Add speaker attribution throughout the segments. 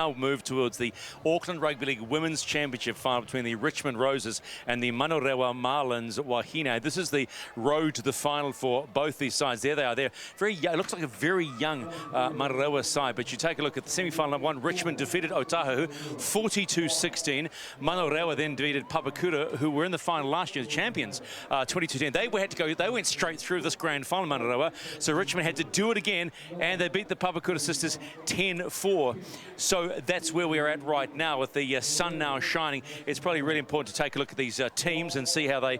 Speaker 1: Now move towards the Auckland Rugby League Women's Championship final between the Richmond Roses and the Manurewa Marlins Wahine. This is the road to the final for both these sides. There they are. They're very young. It looks like a very young Manurewa side, but you take a look at the semi-final one. Richmond defeated Otahu 42-16. Manurewa then defeated Papakura, who were in the final last year, the champions, 22-10. They went straight through this grand final, Manurewa. So Richmond had to do it again, and they beat the Papakura sisters 10-4. So that's where we're at right now with the sun now shining. It's probably really important to take a look at these teams and see how they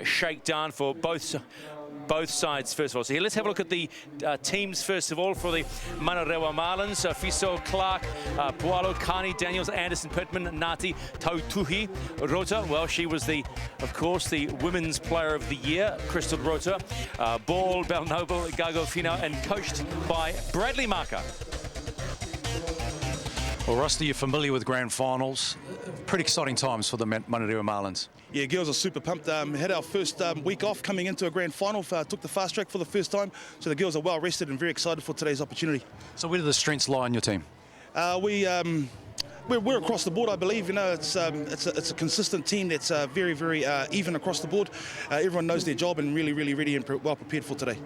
Speaker 1: shake down for both sides first of all. So here, let's have a look at the teams first of all for the Manurewa Marlins. Fiso, Clark, Pualo, Carney, Daniels, Anderson, Pittman, Nati, Tautuhi, Rota. Well, she was of course, the Women's Player of the Year, Crystal Rota. Ball, Belnoble, Gago Fino, and coached by Bradley Marker.
Speaker 2: Well, Rusty, you're familiar with grand finals. Pretty exciting times for the Manurewa Marlins.
Speaker 3: Yeah, girls are super pumped. Had our first week off coming into a grand final. Took the fast track for the first time. So the girls are well rested and very excited for today's opportunity.
Speaker 2: So where do the strengths lie in your team?
Speaker 3: We're across the board, I believe. You know, it's a consistent team that's very, very even across the board. Everyone knows their job and really, really ready and well prepared for today.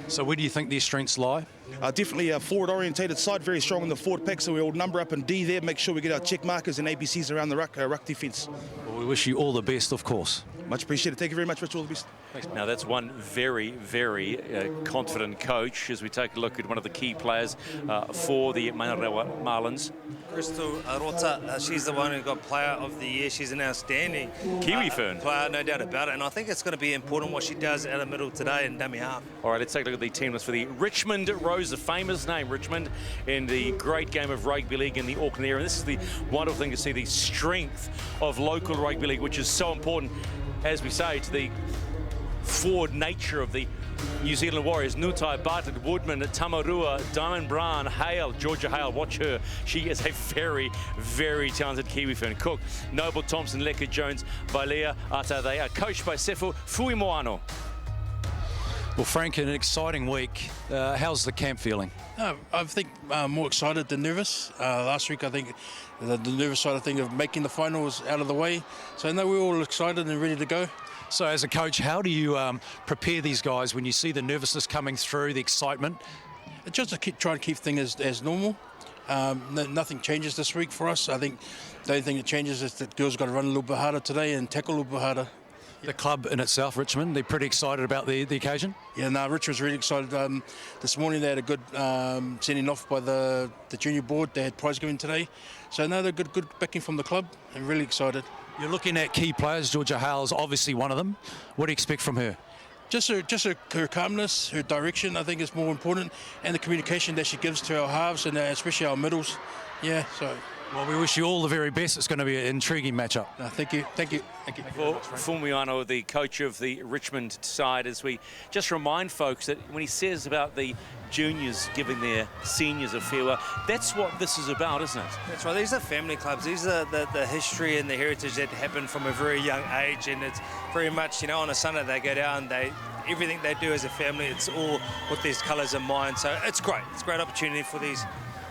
Speaker 2: So where do you think their strengths lie?
Speaker 3: Definitely a forward-orientated side, very strong in the forward pack, so we all number up in D there, make sure we get our check markers and ABCs around the ruck defence.
Speaker 2: Well, we wish you all the best, of course.
Speaker 3: Much appreciated. Thank you very much, Rich. All the best.
Speaker 1: Thanks. Now that's one very, very confident coach as we take a look at one of the key players for the Manurewa Marlins.
Speaker 4: Crystal Rota, she's the one who got Player of the Year. She's an outstanding
Speaker 1: Kiwi Fern
Speaker 4: player, no doubt about it. And I think it's going to be important what she does out of the middle today in dummy half.
Speaker 1: All right, let's take a look at the team list for the Richmond Rose, the famous name Richmond in the great game of rugby league in the Auckland area. And this is the wonderful thing to see, the strength of local rugby league, which is so important, as we say, to the forward nature of the New Zealand Warriors. Nutai, Bartlett, Woodman, Tamarua, Diamond Brown, Hale, Georgia Hale, watch her. She is a very, very talented Kiwi Fern. Cook, Noble, Thompson, Lecker, Jones, Vailea, Ata. They are coached by Sefo Fuimoano.
Speaker 2: Well, Frank, an exciting week. How's the camp feeling?
Speaker 5: I think more excited than nervous. Last week, I think the nervous side of thing of making the finals out of the way. So now we're all excited and ready to go.
Speaker 2: So as a coach, how do you prepare these guys when you see the nervousness coming through, the excitement?
Speaker 5: Just to try and keep things as normal. Nothing changes this week for us. I think the only thing that changes is that girls got to run a little bit harder today and tackle a little bit harder.
Speaker 2: The club in itself, Richmond, they're pretty excited about the occasion?
Speaker 5: Yeah, no, Richmond's really excited. This morning they had a good sending off by the junior board. They had prize giving today. So now they're good backing from the club and really excited.
Speaker 2: You're looking at key players. Georgia Hale is obviously one of them. What do you expect from her?
Speaker 5: Just her calmness, her direction, I think is more important, and the communication that she gives to our halves and especially our middles. Yeah, so.
Speaker 2: Well, we wish you all the very best. It's going to be an intriguing matchup.
Speaker 5: Thank you.
Speaker 1: For Fumiano, the coach of the Richmond side, as we just remind folks that when he says about the juniors giving their seniors a farewell, that's what this is about, isn't it?
Speaker 4: That's right. These are family clubs. These are the history and the heritage that happened from a very young age, and it's very much, you know, on a Sunday they go down, everything they do as a family, it's all with these colours in mind. So it's great. It's a great opportunity for these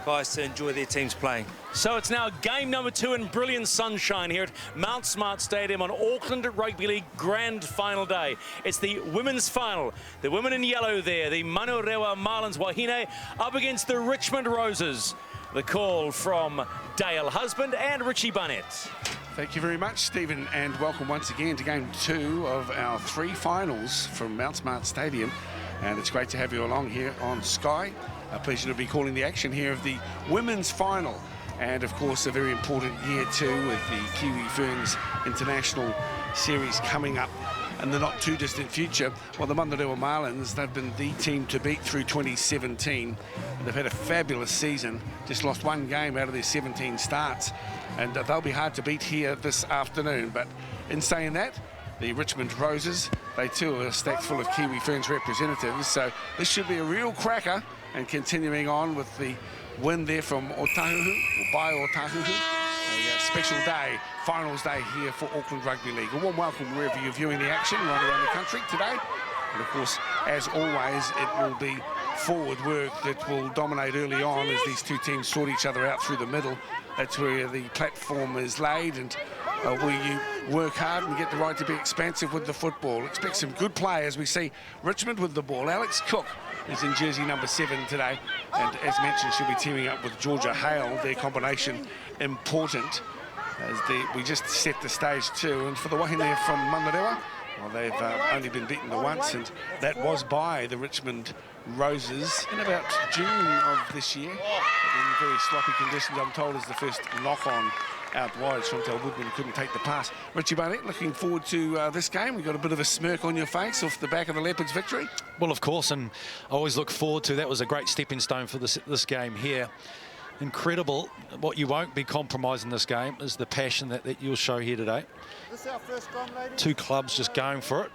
Speaker 4: guys to enjoy their teams playing.
Speaker 1: So it's now game number 2 in brilliant sunshine here at Mount Smart Stadium on Auckland Rugby League Grand Final Day. It's the women's final. The women in yellow there, the Manurewa Marlins Wahine up against the Richmond Roses. The call from Dale Husband and Richie Barnett.
Speaker 6: Thank you very much, Stephen, and welcome once again to game 2 of our 3 finals from Mount Smart Stadium. And it's great to have you along here on Sky. A pleasure to be calling the action here of the women's final. And of course, a very important year too with the Kiwi Ferns International Series coming up in the not too distant future. Well, the Manurewa Marlins, they've been the team to beat through 2017. They've had a fabulous season, just lost 1 game out of their 17 starts. And they'll be hard to beat here this afternoon. But in saying that, the Richmond Roses, they too are stacked full of Kiwi Ferns representatives. So this should be a real cracker. And continuing on with the win there from Otahu, or by Otahu. A special day, finals day here for Auckland Rugby League. A warm welcome wherever you're viewing the action right around the country today. And of course, as always, it will be forward work that will dominate early on as these two teams sort each other out through the middle. That's where the platform is laid, and where you work hard and get the right to be expansive with the football. Expect some good play as we see Richmond with the ball. Alex Cook is in jersey number 7 today, and as mentioned, she'll be teaming up with Georgia Hale. Their combination important as we just set the stage too. And for the Wahine from Manurewa, well, they've only been beaten once, and that was by the Richmond Roses in about June of this year. But in very sloppy conditions, I'm told, is the first knock-on out wide. Chantal Woodman couldn't take the pass. Richie Barnett, looking forward to this game. We've got a bit of a smirk on your face off the back of the Leopards' victory.
Speaker 2: Well, of course, and I always look forward to that. Was a great stepping stone for this game here. Incredible. What you won't be compromising this game is the passion that you'll show here today. Two clubs just going for it.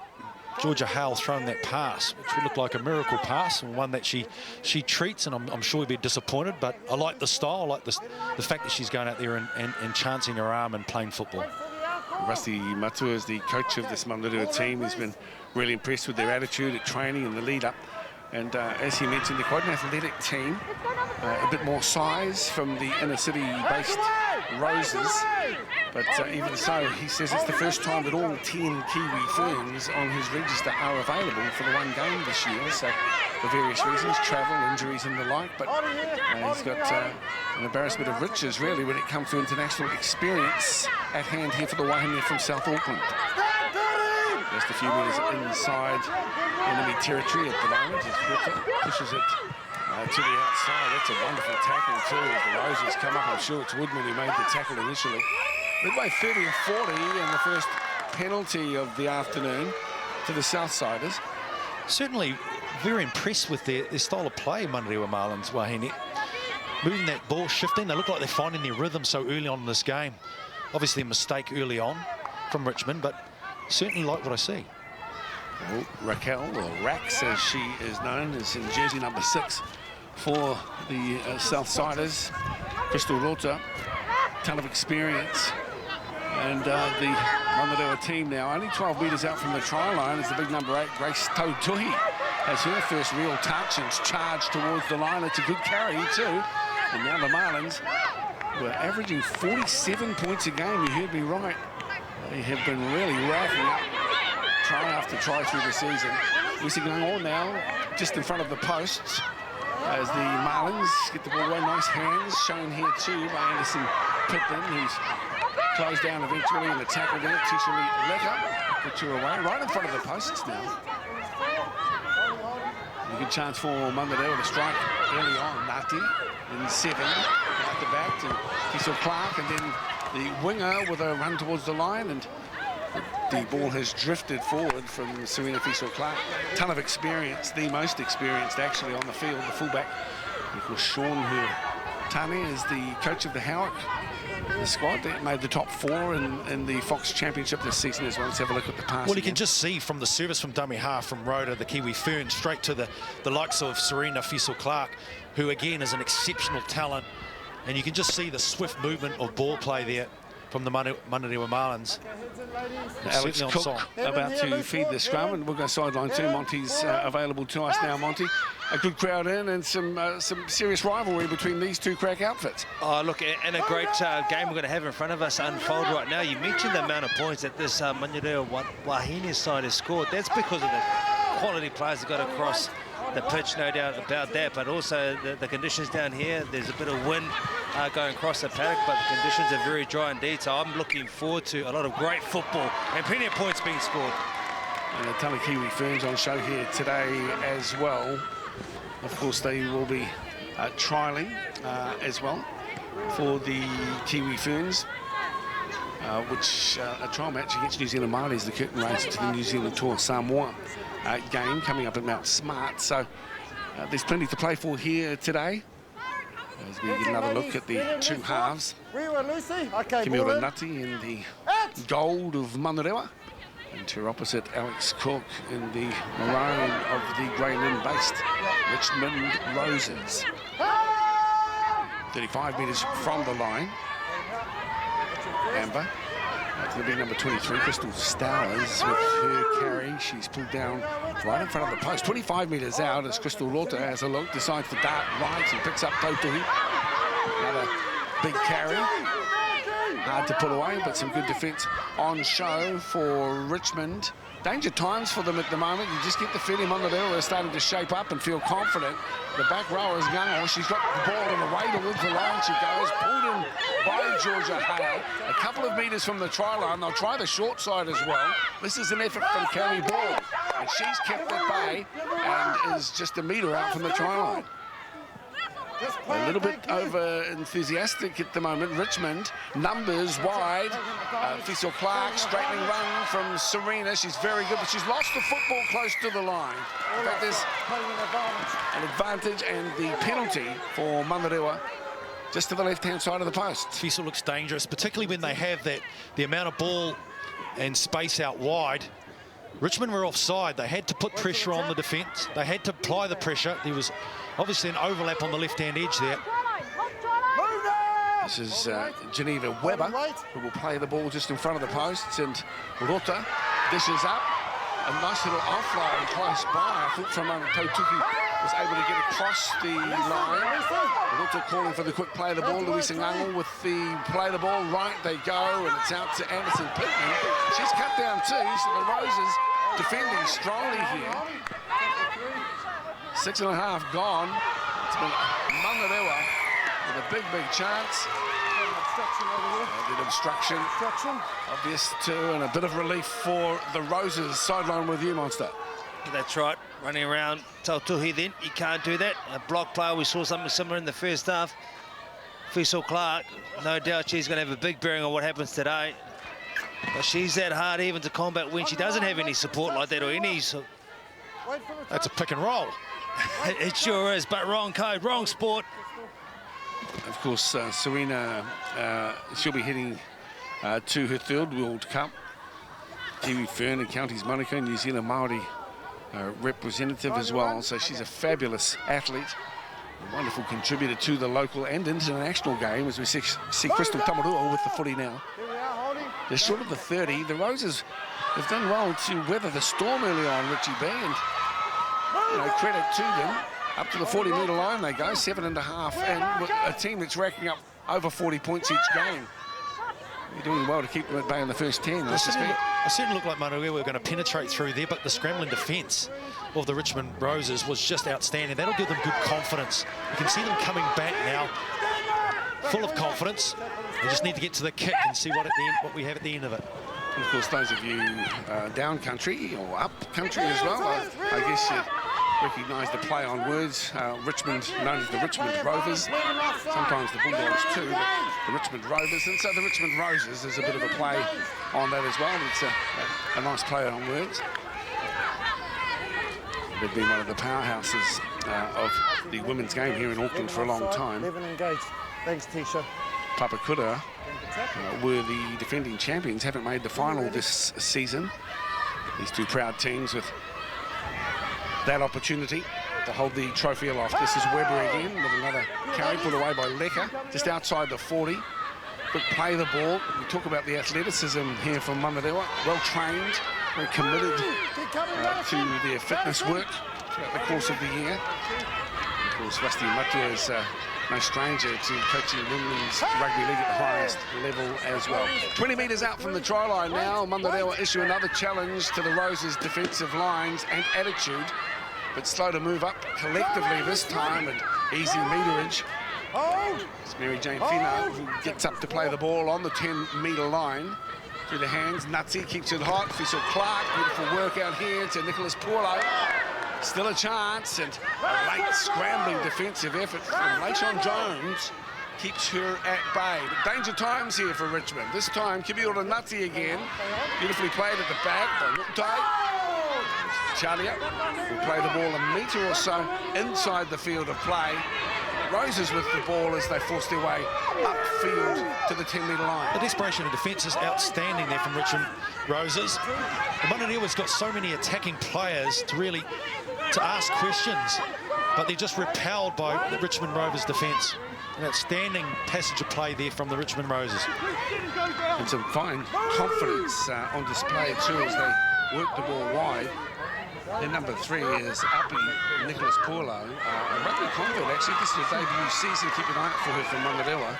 Speaker 2: Georgia Hale throwing that pass, which would look like a miracle pass, and one that she treats, and I'm sure we'd be disappointed, but I like the style. I like the fact that she's going out there and chancing her arm and playing football.
Speaker 6: Rusty Matua is the coach of this Manurewa team. He's been really impressed with their attitude at training and the lead-up. And as he mentioned, they're quite an athletic team, a bit more size from the inner city-based Roses. But even so, he says it's the first time that all 10 Kiwi Ferns on his register are available for the one game this year. So for various reasons, travel, injuries and the like. But he's got an embarrassment of riches, really, when it comes to international experience at hand here for the Wahine from South Auckland. Just a few metres inside enemy territory at the moment as Ripper pushes it to the outside. That's a wonderful tackle too as the Roses come up. I'm sure it's Woodman who made the tackle initially. Midway 30 and 40 and the first penalty of the afternoon to the Southsiders.
Speaker 2: Certainly very impressed with their style of play, Manurewa Marlins Wahine. Moving that ball, shifting. They look like they're finding their rhythm so early on in this game. Obviously a mistake early on from Richmond, but certainly like what I see.
Speaker 6: Well, Raquel, or Rax as she is known, is in jersey number 6 for the Southsiders. Crystal Rota, ton of experience. And the Manurewa team now only 12 metres out from the try line is the big number 8, Grace Tautuhi. Has her first real touch and charged towards the line. It's a good carry too. And now the Marlins were averaging 47 points a game. You heard me right. They have been really racking up try after try through the season. We see going on now, just in front of the posts, as the Marlins get the ball away. Nice hands shown here too by Anderson Pittman, who's closed down eventually in the tackle there. Tisha Lee Lecker puts her away right in front of the posts now. A good chance for Manurewa to strike early on. Nati in 7 out the back to Fiesel Clark, and then the winger with a run towards the line, and the ball has drifted forward from Serena Fiesel Clark. Ton of experience, the most experienced actually on the field, the fullback. Of course, Sean Tane is the coach of the Howick squad that made the top 4 in the Fox Championship this season as well. Let's have a look at the pass.
Speaker 2: Well, you can just see from the service from dummy half from Rhoda, the Kiwi Fern, straight to the likes of Serena Fiesel Clark, who again is an exceptional talent. And you can just see the swift movement of ball play there from the Manurewa Marlins.
Speaker 6: Alex Cook about to feed the scrum, and we'll go sideline too. Monty's available to us now, Monty. A good crowd in, and some serious rivalry between these two crack outfits.
Speaker 4: Oh, look, and a great game we're going to have in front of us unfold right now. You mentioned the amount of points that this Manurewa Wahine side has scored. That's because of the quality players that got across the pitch, no doubt about that, but also the conditions down here. There's a bit of wind going across the paddock, but the conditions are very dry indeed, so I'm looking forward to a lot of great football and plenty of points being scored.
Speaker 6: And a ton of Kiwi Ferns on show here today as well. Of course, they will be trialling as well for the Kiwi Ferns, which a trial match against New Zealand Māori, the curtain raiser to the New Zealand Tour Samoa game coming up at Mount Smart. So there's plenty to play for here today. As we get another look at the two halves. Kimura Nati in the gold of Manurewa, and to her opposite, Alex Cook in the maroon of the Grey Lynn-based Richmond Roses. 35 metres from the line. Amber To the big number 23, Crystal Stowers with her carry. She's pulled down right in front of the post. 25 metres out as Crystal Rota has a look, decides to dart right and picks up Tautuhi. Another big carry. Hard to pull away, but some good defence on show for Richmond. Danger times for them at the moment. You just get the feeling Manurewa is starting to shape up and feel confident. The back rower is Ngango. She's got the ball and away towards the line she goes. Pulled in by Georgia Hale. A couple of metres from the try line. They'll try the short side as well. This is an effort from Kelly Ball. And she's kept at bay and is just a metre out from the try line. A little bit over enthusiastic at the moment. Richmond, numbers wide. Fiesel Clark, straightening run from Serena. She's very good, but she's lost the football close to the line. In fact, there's an advantage and the penalty for Manurewa just to the left-hand side of the post.
Speaker 2: Fiesel looks dangerous, particularly when they have the amount of ball and space out wide. Richmond were offside. They had to put pressure on the defence. They had to apply the pressure. There was obviously an overlap on the left-hand edge there.
Speaker 6: This is Geneva Weber, who will play the ball just in front of the posts, and Rota dishes up. A nice little offline close by. I thought from Tautuhi was able to get across the line. Rota calling for the quick play of the ball. Luisa Ngango with the play the ball. Right they go, and it's out to Anderson Pittman. She's cut down too, so the Roses defending strongly here. 6.5 gone. It's been Manurewa with a big chance. A bit of obstruction. Obvious too, and a bit of relief for the Roses. Sideline with you, Monster.
Speaker 4: That's right, running around Tautuhi then. You can't do that. A block player, we saw something similar in the first half. Fiesel Clark, no doubt she's going to have a big bearing on what happens today. But she's that hard even to combat when she doesn't have any support like that or any...
Speaker 2: That's a pick and roll.
Speaker 4: It sure is, but wrong code, wrong sport.
Speaker 6: Of course, Serena, she'll be heading to her third World Cup. Kiwi Fern and Counties Monaco, New Zealand Māori representative as well. So she's a fabulous athlete, a wonderful contributor to the local and international game, as we see Crystal Tamarua with the footy now. They're short of the 30. The Roses have done well to weather the storm early on, Richie B, and credit to them. Up to the 40-metre line they go, 7.5, and with a team that's racking up over 40 points each game. You're doing well to keep them at bay in the first 10.
Speaker 2: It certainly looked like Manurewa were going to penetrate through there, but the scrambling defence of the Richmond Roses was just outstanding. That'll give them good confidence. You can see them coming back now, full of confidence. They just need to get to the kick and see what we have at the end of it.
Speaker 6: And of course, those of you down country or up country as well, I guess you recognise the play on words. Richmond, known as the Richmond Rovers, sometimes the Bulldogs too, but the Richmond Rovers, and so the Richmond Roses is a bit of a play on that as well. It's a nice play on words. They've been one of the powerhouses of the women's game here in Auckland for a long time.
Speaker 7: Thanks, Tisha.
Speaker 6: Papakura were the defending champions, haven't made the final this season. These two proud teams with that opportunity to hold the trophy aloft. This is Weber again with another carry put away by Lecker, just outside the 40. Quick play the ball. We talk about the athleticism here from Manurewa. Well trained, very committed to their fitness work throughout the course of the year. Of course, Rusty Matua is no stranger to coaching women's rugby league at the highest level as well. 20 metres out from the try line now. Manurewa issue another challenge to the Roses' defensive lines and attitude, but slow to move up collectively this time, and easy meterage. It's Mary Jane Fina who gets up to play the ball on the 10-metre line. Through the hands, Nutsi keeps it hot. Fiesel Clark, beautiful work out here to Nicholas Paulo. Still a chance, and a late scrambling defensive effort from Lachon Jones keeps her at bay. But danger times here for Richmond. This time, Kibiora Nutsi again. Beautifully played at the back by Nuktai. Chalia will play the ball a metre or so inside the field of play. Roses with the ball as they force their way upfield to the 10-metre line.
Speaker 2: The desperation of defence is outstanding there from Richmond Roses. Manurewa's got so many attacking players to ask questions. but they're just repelled by the Richmond Rovers defence. An outstanding passage of play there from the Richmond Roses.
Speaker 6: And some fine confidence on display too as they work the ball wide. Their number 3 is Uppy Nicholas Paulo, a rugby convert actually. This is her debut season. Keep an eye out for her from Manurewa.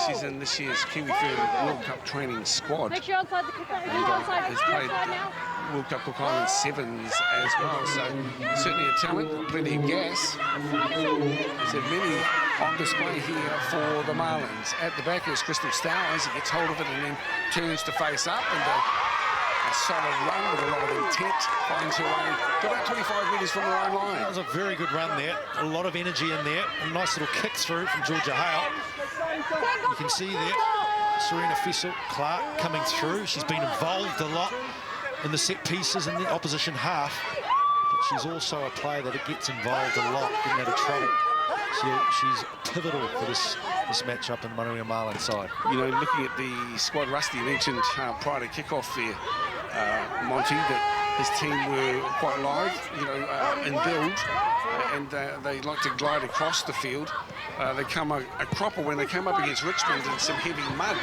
Speaker 6: She's in this year's Kiwi Fair World Cup training squad.
Speaker 8: Make sure outside the
Speaker 6: And has played World Cup Cook Island sevens as well. So certainly a talent, plenty of gas. So many on display here for the Marlins. At the back is Crystal Stowers. He gets hold of it and then turns to face up, and a solid run with a lot of intent, finds her way to about 25 metres from her own line.
Speaker 2: That was a very good run there. A lot of energy in there. A nice little kick through from Georgia Hale. You can see there Serena Fessel-Clark coming through. She's been involved a lot in the set pieces in the opposition half, but she's also a player that gets involved a lot, getting out of trouble. She's pivotal for this matchup in the Manurewa Marlins side.
Speaker 6: You know, looking at the squad, Rusty mentioned prior to kick-off there, Monty, that his team were quite live, you know, in build, and they like to glide across the field. They come a cropper when they came up against Richmond in some heavy mud.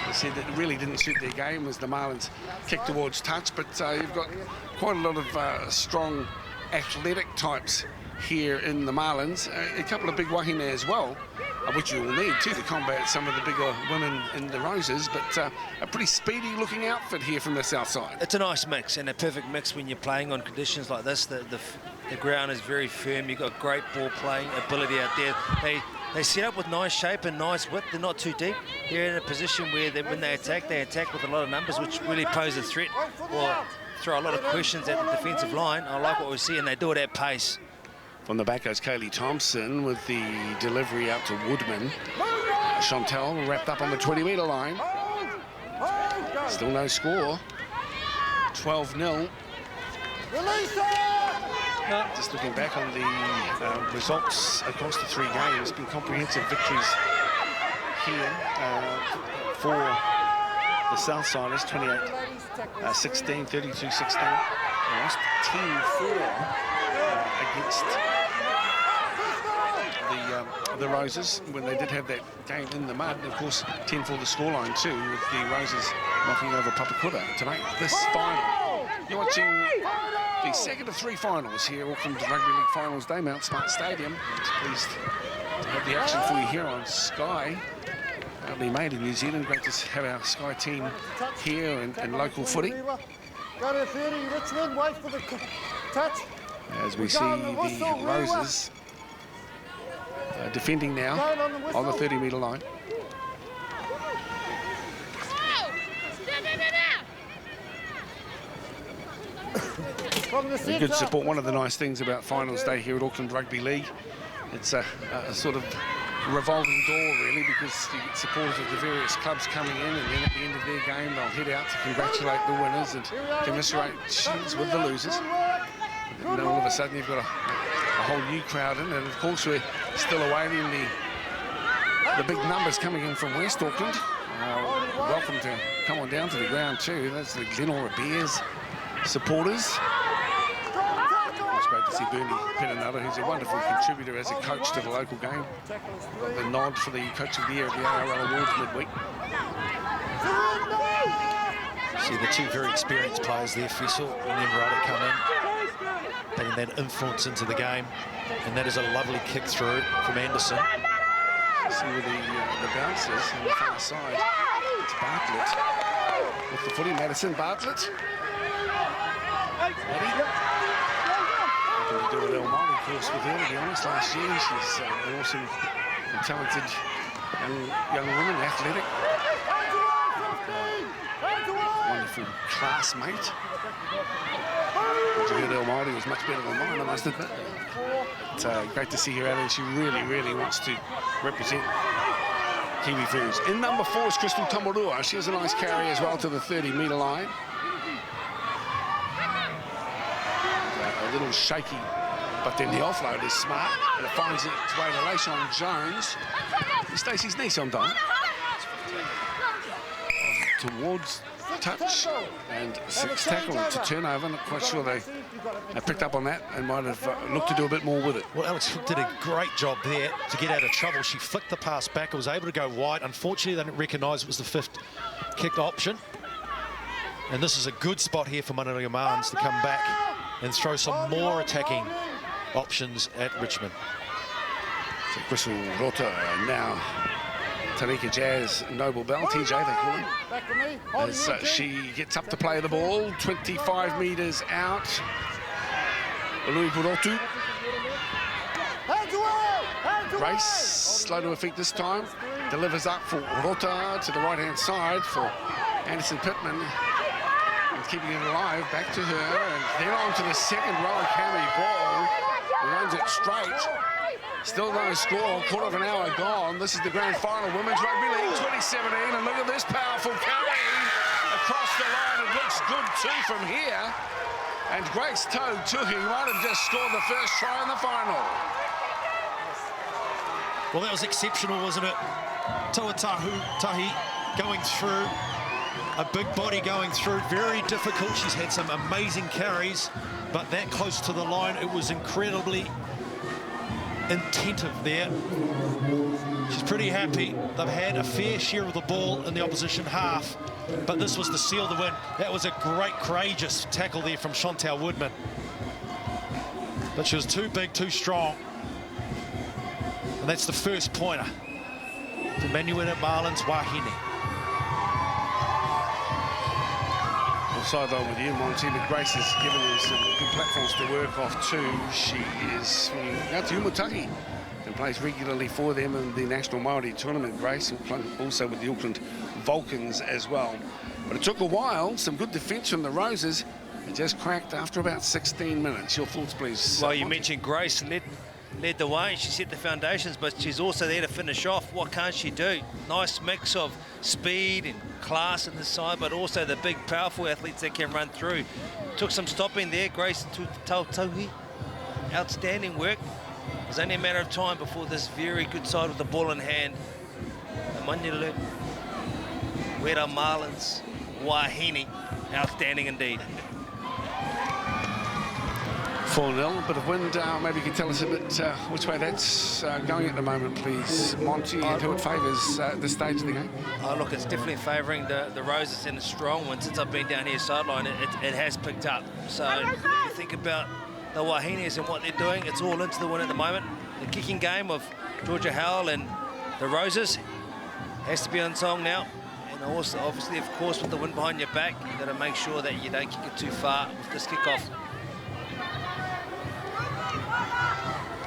Speaker 6: They said that it really didn't suit their game as the Marlins kicked towards touch, but you've got quite a lot of strong athletic types here in the Marlins. A couple of big wahine as well, which you will need too to combat some of the bigger women in the Roses, but a pretty speedy looking outfit here from the south side.
Speaker 4: It's a nice mix, and a perfect mix when you're playing on conditions like this. The ground is very firm. You've got great ball playing ability out there. They set up with nice shape and nice width. They're not too deep. They're in a position where when they attack with a lot of numbers, which really pose a threat or throw a lot of questions at the defensive line. I like what we see, and they do it at pace.
Speaker 6: From the back goes Kaylee Thompson with the delivery out to Woodman. Chantel wrapped up on the 20-metre line. Still no score. 12-0. Just looking back on the results across the 3 games, been comprehensive victories here for the Southsiders. 28-16, 32-16. They lost 10-4 against the Roses when they did have that game in the mud. And of course, 10 for the scoreline too, with the Roses knocking over Papaquita to make this final. You're watching the second of 3 finals here, Auckland Rugby League Finals Day, Mount Smart Stadium. Pleased to have the action for you here on Sky. Proudly made in New Zealand. Great to have our Sky team here and local footy.
Speaker 7: Go to 30, Richmond, wait for the touch.
Speaker 6: As we see the Roses defending now on the 30-metre line. Good support. One of the nice things about finals day here at Auckland Rugby League, it's a sort of revolving door really, because you get supporters of the various clubs coming in, and then at the end of their game they'll head out to congratulate the winners and commiserate with the losers. And then all of a sudden you've got a whole new crowd in, and of course we're still awaiting the big numbers coming in from West Auckland. Welcome to come on down to the ground too. That's the Glenora Bears supporters. It's great to see Bernie Penanella, who's a wonderful contributor as a coach to the local game. Got the nod for the Coach of the Year at the ARL Awards midweek.
Speaker 2: See the 2 very experienced players there, Fessel and Emrata come in, putting that influence into the game, and that is a lovely kick through from Anderson.
Speaker 6: See with the bouncers on the far side. It's Bartlett with the footy. Madison Bartlett. Nothing to do with El Monte, of course, with her, to be honest. Last year, she's an awesome and talented young woman, athletic. Wonderful classmate. But El Monte was much better than mine, I must admit. But great to see her out there. She really, really wants to represent Kiwi Ferns. In number 4 is Crystal Tomarua. She has a nice carry as well to the 30-metre line. A little shaky, but then the offload is smart, and it finds its way to Layshawn Jones. Stacey's knee sometime. Towards touch and 6 tackle to turnover. Not quite sure they picked up on that and might have looked to do a bit more with it.
Speaker 2: Well, Alex Hook did a great job there to get out of trouble. She flicked the pass back, was able to go wide. Unfortunately, they didn't recognise it was the 5th kick option. And this is a good spot here for Manurewa Marlins to come back and throw some more attacking options at Richmond.
Speaker 6: So Crystal Rota now. Tarika Jazz Noble Bell, TJ they call him. As she gets up to play the ball, 25 metres out. Louis Burotu. Grace, slow to her feet this time. Delivers up for Rota to the right-hand side for Anderson Pittman. And keeping it alive, back to her. And then on to the second row, Cammy Ball. Runs it straight. Still no score, quarter of an hour gone. This is the grand final, Women's Rugby League 2017. And look at this powerful carry across the line. It looks good too from here. And Grace Tuhi might have just scored the first try in the final.
Speaker 2: Well, that was exceptional, wasn't it? Tahi going through, a big body going through, very difficult. She's had some amazing carries, but that close to the line, it was incredibly attentive there. She's pretty happy. They've had a fair share of the ball in the opposition half, but this was to seal the win. That was a great, courageous tackle there from Chantal Woodman. But she was too big, too strong. And that's the first pointer for Manurewa Marlins Wahine.
Speaker 6: Sideline with you, Monty, but Grace has given them some good platforms to work off too. She is from out to Umutaki and plays regularly for them in the National Māori Tournament. Grace also with the Auckland Vulcans as well. But it took a while, some good defence from the Roses. It just cracked after about 16 minutes. Your thoughts, please.
Speaker 4: Well, you mentioned Grace led the way. She set the foundations, but she's also there to finish off. What can't she do? Nice mix of speed and class in the side, but also the big, powerful athletes that can run through. Took some stopping there. Grace Tautohi, outstanding work. It was only a matter of time before this very good side with the ball in hand. The Manurewa Marlins Wahine, outstanding indeed.
Speaker 6: 4-0, a bit of wind. Maybe you can tell us a bit which way that's going at the moment, please, Monty, and who it favours at this stage of the game.
Speaker 4: Oh, look, it's definitely favouring the Roses in a strong one. Since I've been down here sideline, it has picked up. So if you think about the Wahines and what they're doing, it's all into the win at the moment. The kicking game of Georgia Howell and the Roses has to be on song now. And also, obviously, of course, with the wind behind your back, you've got to make sure that you don't kick it too far with this kickoff.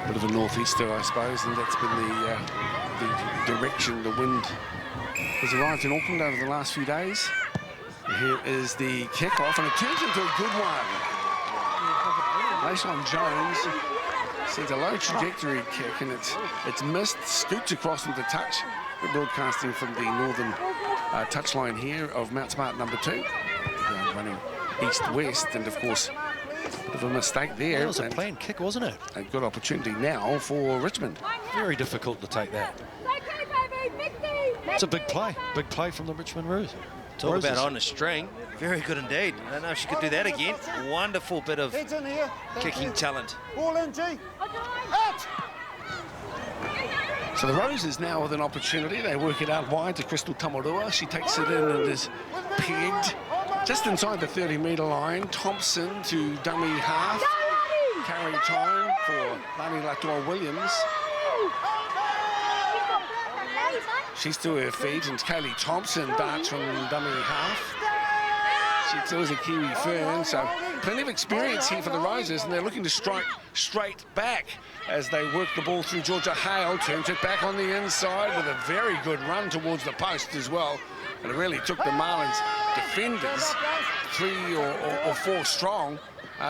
Speaker 6: Bit of a northeaster, I suppose, and that's been the direction the wind has arrived in Auckland over the last few days. And here is the kickoff, and it turns into a good one. Mason Jones sends a low trajectory kick, and it's missed, scoots across into touch. We're broadcasting from the northern touchline here of Mount Smart number 2. Running east-west, and of course, bit of a mistake there.
Speaker 2: That was a planned kick, wasn't it?
Speaker 6: A good opportunity now for Richmond.
Speaker 2: Very difficult to take that. It's a big play from the Richmond Roses.
Speaker 4: Talk about on a string. Very good indeed. I don't know if she could do that again. Wonderful bit of kicking talent.
Speaker 7: Ball in, G. Out.
Speaker 6: So the Roses now with an opportunity. They work it out wide to Crystal Tamarua. She takes it in and is pegged just inside the 30-metre line. Thompson to dummy half. Carry time for Lani Latour-Williams. She's to her feet, and Kaylee Thompson darts from dummy half. She throws a Kiwi Fern, so plenty of experience here for the Roses, and they're looking to strike straight back as they work the ball through. Georgia Hale turns it back on the inside with a very good run towards the post as well. And it really took the Marlins defenders 3 or 4 strong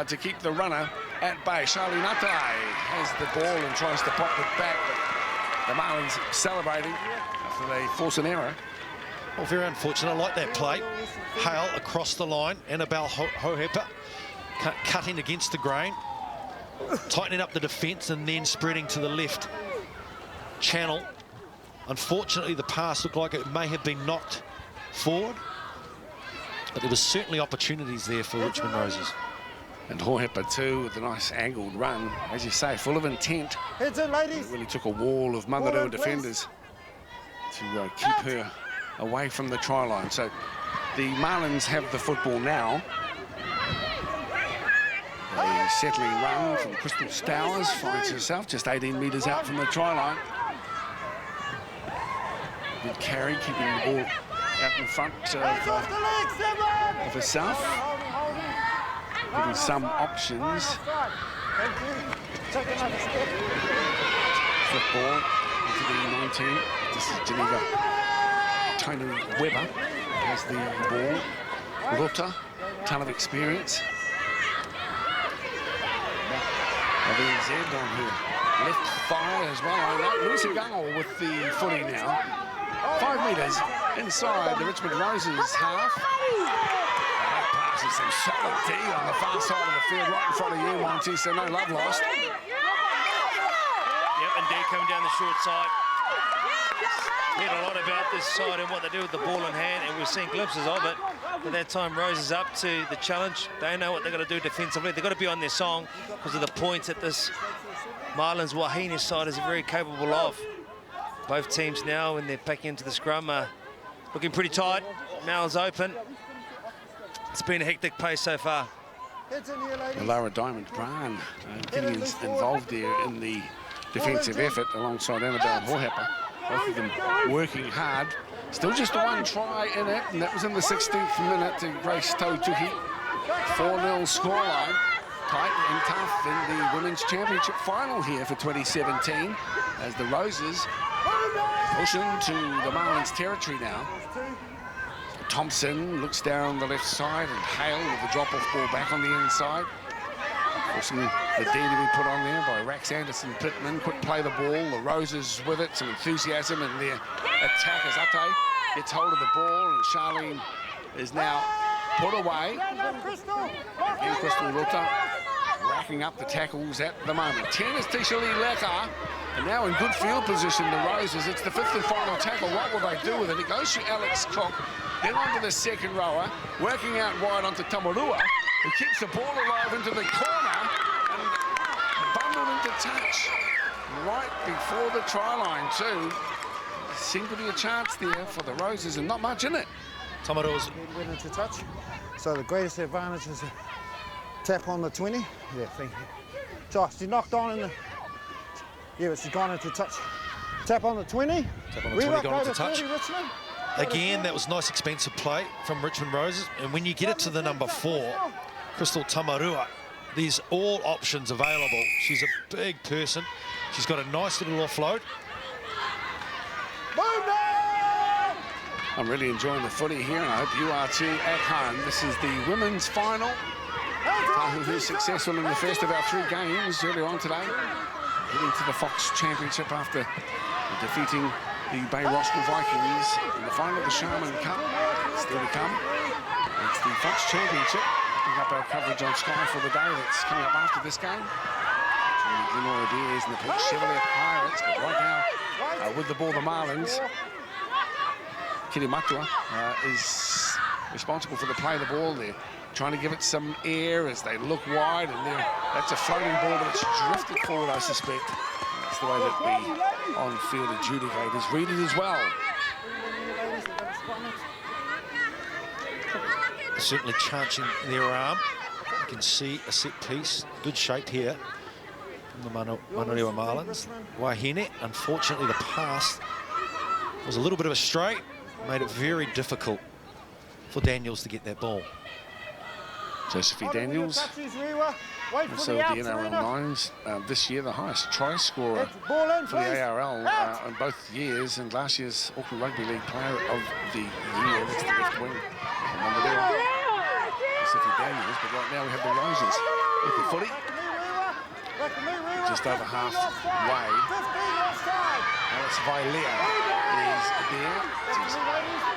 Speaker 6: to keep the runner at bay. Charlie Natai has the ball and tries to pop it back, but the Marlins celebrating after they force an error.
Speaker 2: Well, very unfortunate. I like that play. Hale across the line. Annabelle Hohepa cutting against the grain, tightening up the defence and then spreading to the left channel. Unfortunately, the pass looked like it may have been knocked forward. But there was certainly opportunities there for Richmond Roses.
Speaker 6: And Hohepa too, with a nice angled run, as you say, full of intent.
Speaker 7: Heads in, ladies.
Speaker 6: It really took a wall of Manurewa defenders to keep her away from the try line. So the Marlins have the football now. A settling run from Crystal Stowers finds herself just 18 metres out from the try line. Good carry, keeping the ball out in front of herself. Giving some options. Football into the 19. This is Geneva. Tony Webber has the ball. Rota, ton of experience. VZ on her left thigh as well. Lucy Gungle with the footy now. 5 metres inside the Richmond Roses half. That pass is some solid D on the far side of the field, right in front of you, Monty, so no love lost.
Speaker 4: Yep, and D coming down the short side. Heard a lot about this side and what they do with the ball in hand, and we've seen glimpses of it. But that time Rose is up to the challenge. They know what they're going to do defensively. They've got to be on their song because of the points that this Marlins Wahine side is very capable of. Both teams now, when they're packing into the scrum, are looking pretty tight. Mouths open. It's been a hectic pace so far.
Speaker 6: Lara Diamond Brown getting involved there in the defensive effort alongside Annabelle Hohepa. Both of them working hard. Still just one try in it, and that was in the 16th minute to Grace Tautuhi. 4-0 scoreline. Tight and tough in the Women's Championship final here for 2017 as the Roses push into the Marlins territory now. Thompson looks down the left side and Hale with the drop-off ball back on the inside. Forcing the D to be put on there by Rax Anderson Pittman. Quick play the ball, the Roses with it, some enthusiasm in their attack as Ate gets hold of the ball and Charlene is now put away. And Crystal Ruta racking up the tackles at the moment. 10 is Tishali Leka, and now in good field position, the Roses. It's the 5th and final tackle. What will they do with it? It goes to Alex Cook, then onto the second rower, working out wide onto Tamarua, who keeps the ball alive into the corner and bundled into touch right before the try line too. Seemed to be a chance there for the Roses and not much in it.
Speaker 2: Tamarua's
Speaker 7: Went into touch. So the greatest advantage is a tap on the 20. Yeah, thank you. Josh, she knocked on in the... Yeah, but she's gone into touch. Tap on the 20.
Speaker 2: Tap on the 20, gone into touch.
Speaker 7: 30, Richmond.
Speaker 2: Again, that was nice expensive play from Richmond Roses. And when you get it to the number 4, Crystal Tamarua, there's all options available. She's a big person. She's got a nice little offload.
Speaker 6: I'm really enjoying the footy here, and I hope you are too at home. This is the women's final. Tahu, who's successful in the first of our 3 games earlier on today. Heading to the Fox Championship after defeating the Bay Roskell Vikings in the final of the Sharman Cup. Still to come. It's the Fox Championship. Picking up our coverage on Sky for the day that's coming up after this game. The Glenora Bears and the Port Chevrolet Pirates, but right now with the ball, the Marlins. Kiri Matua is responsible for the play of the ball there, trying to give it some air as they look wide, and that's a floating ball, but it's drifted forward, I suspect. That's the way that the on-field adjudicators read it as well.
Speaker 2: Certainly chancing their arm. You can see a set piece, good shape here from the Manurewa Marlins. Wahine, unfortunately, the pass was a little bit of a stray, made it very difficult for Daniels to get that ball.
Speaker 6: Josephine Daniels, also the NRL Nines, this year the highest try scorer for the ARL in both years, and last year's Auckland Rugby League Player of the Year. That's the left wing. Josephine Daniels, but right now we have the Roses with the footy. Just over halfway. Alice Vailea is there. She's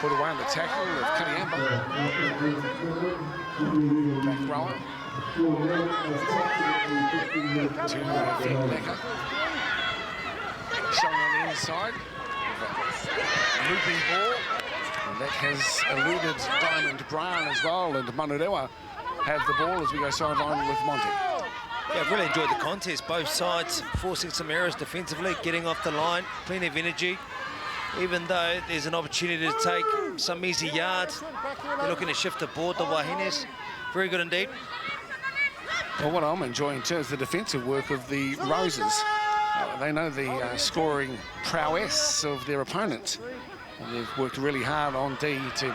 Speaker 6: put away on the tackle of Kaniamba. Back rower. To Lecker. Showing on the inside. Looping ball. And that has eluded Diamond Brown as well, and Manurewa have the ball as we go sideline with Monty.
Speaker 4: Yeah, I've really enjoyed the contest. Both sides forcing some errors defensively, getting off the line, plenty of energy. Even though there's an opportunity to take some easy yards, they're looking to shift the board, the Wahines. Very good indeed.
Speaker 6: Well, what I'm enjoying too is the defensive work of the Roses. They know the scoring prowess of their opponent. And they've worked really hard on D to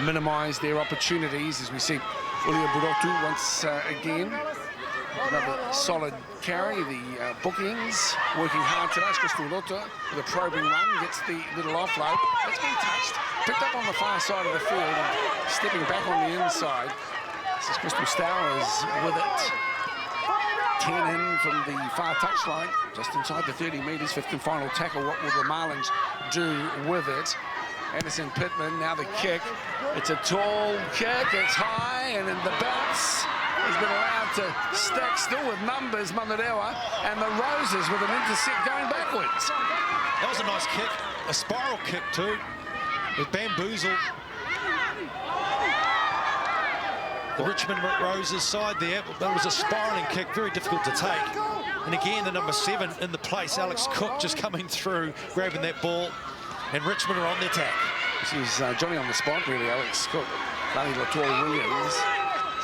Speaker 6: minimise their opportunities, as we see Ulia Burotu once again. Another solid carry. The bookings working hard today. Crystal Lota with a probing run, gets the little offload. It's been touched, picked up on the far side of the field and stepping back on the inside. This is Crystal Stowers with it. 10 in from the far touchline, just inside the 30 metres, fifth and final tackle. What will the Marlins do with it? Anderson Pittman, now the kick. It's a tall kick, it's high, and in the bounce has been allowed to stack still with numbers, Manurewa, and the Roses with an intercept going backwards.
Speaker 2: That was a nice kick, a spiral kick too, with bamboozle. The Richmond Roses side there, that was a spiralling kick, very difficult to take. And again, the number 7 in the place, Alex Cook, just coming through, grabbing that ball, and Richmond are on the attack.
Speaker 6: This is Johnny on the spot, really, Alex Cook. Lani Latour-Williams.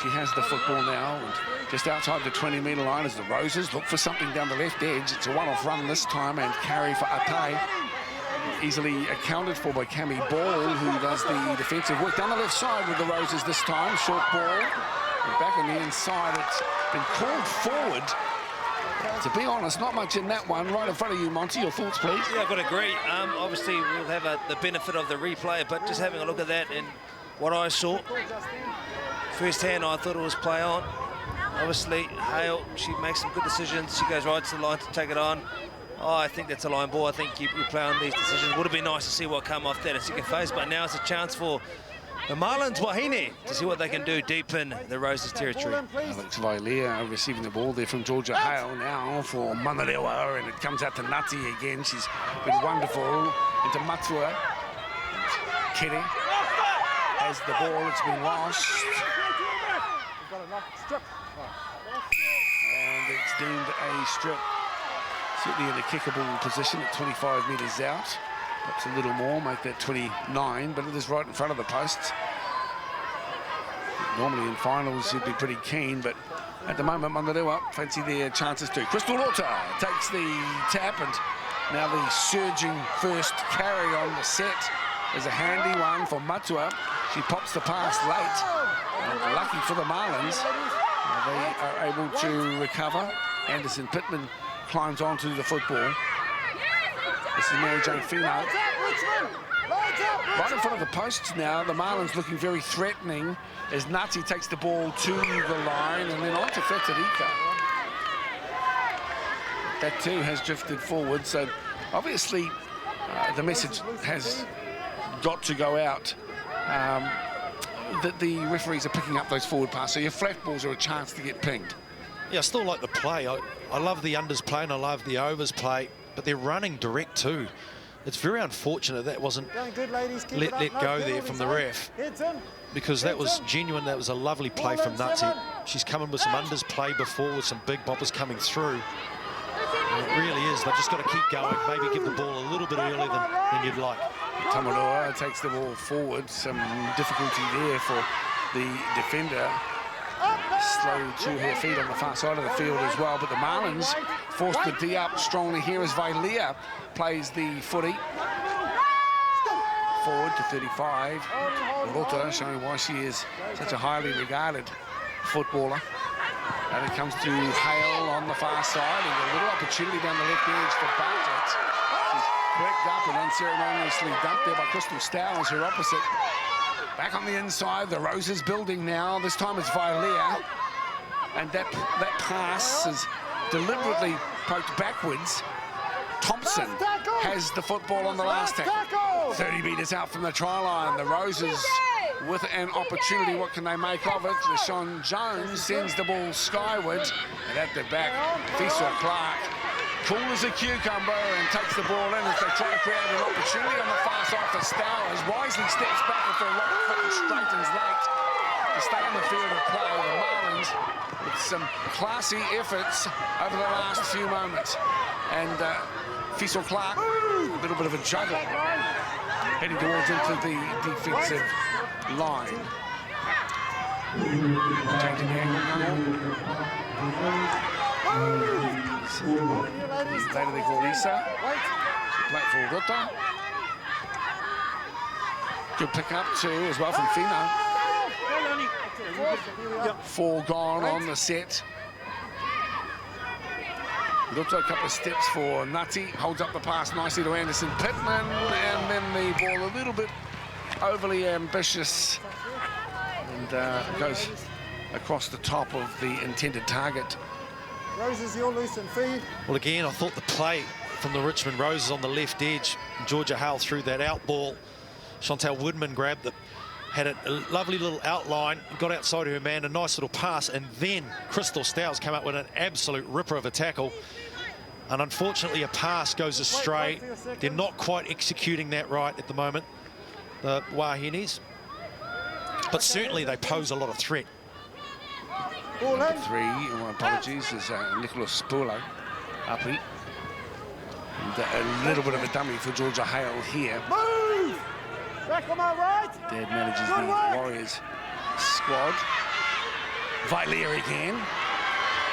Speaker 6: She has the football now, and just outside the 20-metre line as the Roses look for something down the left edge. It's a one-off run this time, and carry for Atai. Easily accounted for by Cammy Ball, who does the defensive work down the left side with the Roses this time. Short ball, and back on the inside. It's been called forward. To be honest, not much in that one. Right in front of you, Monty. Your thoughts, please.
Speaker 4: Yeah, I've got to agree. Obviously, we'll have the benefit of the replay, but just having a look at that and what I saw, firsthand, I thought it was play on. Obviously, Hale, she makes some good decisions. She goes right to the line to take it on. Oh, I think that's a line ball. I think you play on these decisions. Would have been nice to see what come off that in second phase, but now it's a chance for the Marlins Wahine to see what they can do deep in the Roses territory.
Speaker 6: Alex Vailea receiving the ball there from Georgia Hale now for Manurewa, and it comes out to Nati again. She's been wonderful into Matua. Kitty has the ball. It's been lost. And it's deemed a strip. Certainly in a kickable position at 25 metres out. Perhaps a little more, make that 29, but it is right in front of the posts. Normally in finals you'd be pretty keen, but at the moment Manurewa fancy their chances too. Crystal Lota takes the tap, and now the surging first carry on the set is a handy one for Matua. She pops the pass late, and lucky for the Marlins, they are able to recover. Anderson Pittman climbs onto the football. This is Mary Jane Fino. Right in front of the posts now. The Marlins looking very threatening as Nati takes the ball to the line and then on to Fetterika. That too has drifted forward. So obviously the message has got to go out that the referees are picking up those forward passes. So your flat balls are a chance to get pinged.
Speaker 2: Yeah, I still like the play. I love the unders play and I love the overs play, but they're running direct too. It's very unfortunate that wasn't let go there from the ref, because that was genuine. That was a lovely play from Nati. She's coming with some unders play before with some big boppers coming through. And it really is. They've just got to keep going, maybe give the ball a little bit earlier than you'd like.
Speaker 6: Tamaroa takes the ball forward. Some difficulty there for the defender. Slow to her feet on the far side of the field as well, but the Marlins force the D up strongly here as Vailea plays the footy. Forward to 35. Lota showing why she is such a highly regarded footballer. And it comes to Hale on the far side, and a little opportunity down the left edge for Bartlett. She's picked up and unceremoniously dumped there by Crystal Stowers, her opposite. Back on the inside, the Roses building now. This time it's Vailea. And that pass is deliberately poked backwards. Thompson has the football on the last tackle. 30 metres out from the try line. The Roses with an opportunity. What can they make of it? LaShawn Jones sends the ball skyward. And at the back, Fisa Clark cool as a cucumber and takes the ball in as they try to create an opportunity on the far side for Stowers. Wisely steps back with a right foot and straightens late to stay in the field of play. The Marlins with some classy efforts over the last few moments. And Faisal Clark, a little bit of a juggle, heading towards into the defensive line. Changing the angle later they call Lisa. She played for Rota. Good pick up too as well from Fino. 4 gone on the set. Rota, a couple of steps for Nutty. Holds up the pass nicely to Anderson Pittman. And then the ball a little bit overly ambitious. And goes across the top of the intended target.
Speaker 7: Roses, you're loose and feed.
Speaker 2: Well, again, I thought the play from the Richmond Roses on the left edge. Georgia Hale threw that out ball. Chantal Woodman grabbed it, had a lovely little outline, got outside her man, a nice little pass, and then Crystal Stowers came up with an absolute ripper of a tackle. And unfortunately, a pass goes astray. They're not quite executing that right at the moment, the Wahinis. But certainly they pose a lot of threat.
Speaker 6: Number 3, my apologies, is Nicholas Spulo, uppy. And a little bit of a dummy for Georgia Hale here.
Speaker 7: Move! Back on my right.
Speaker 6: Dad manages the Warriors squad. Villiers again.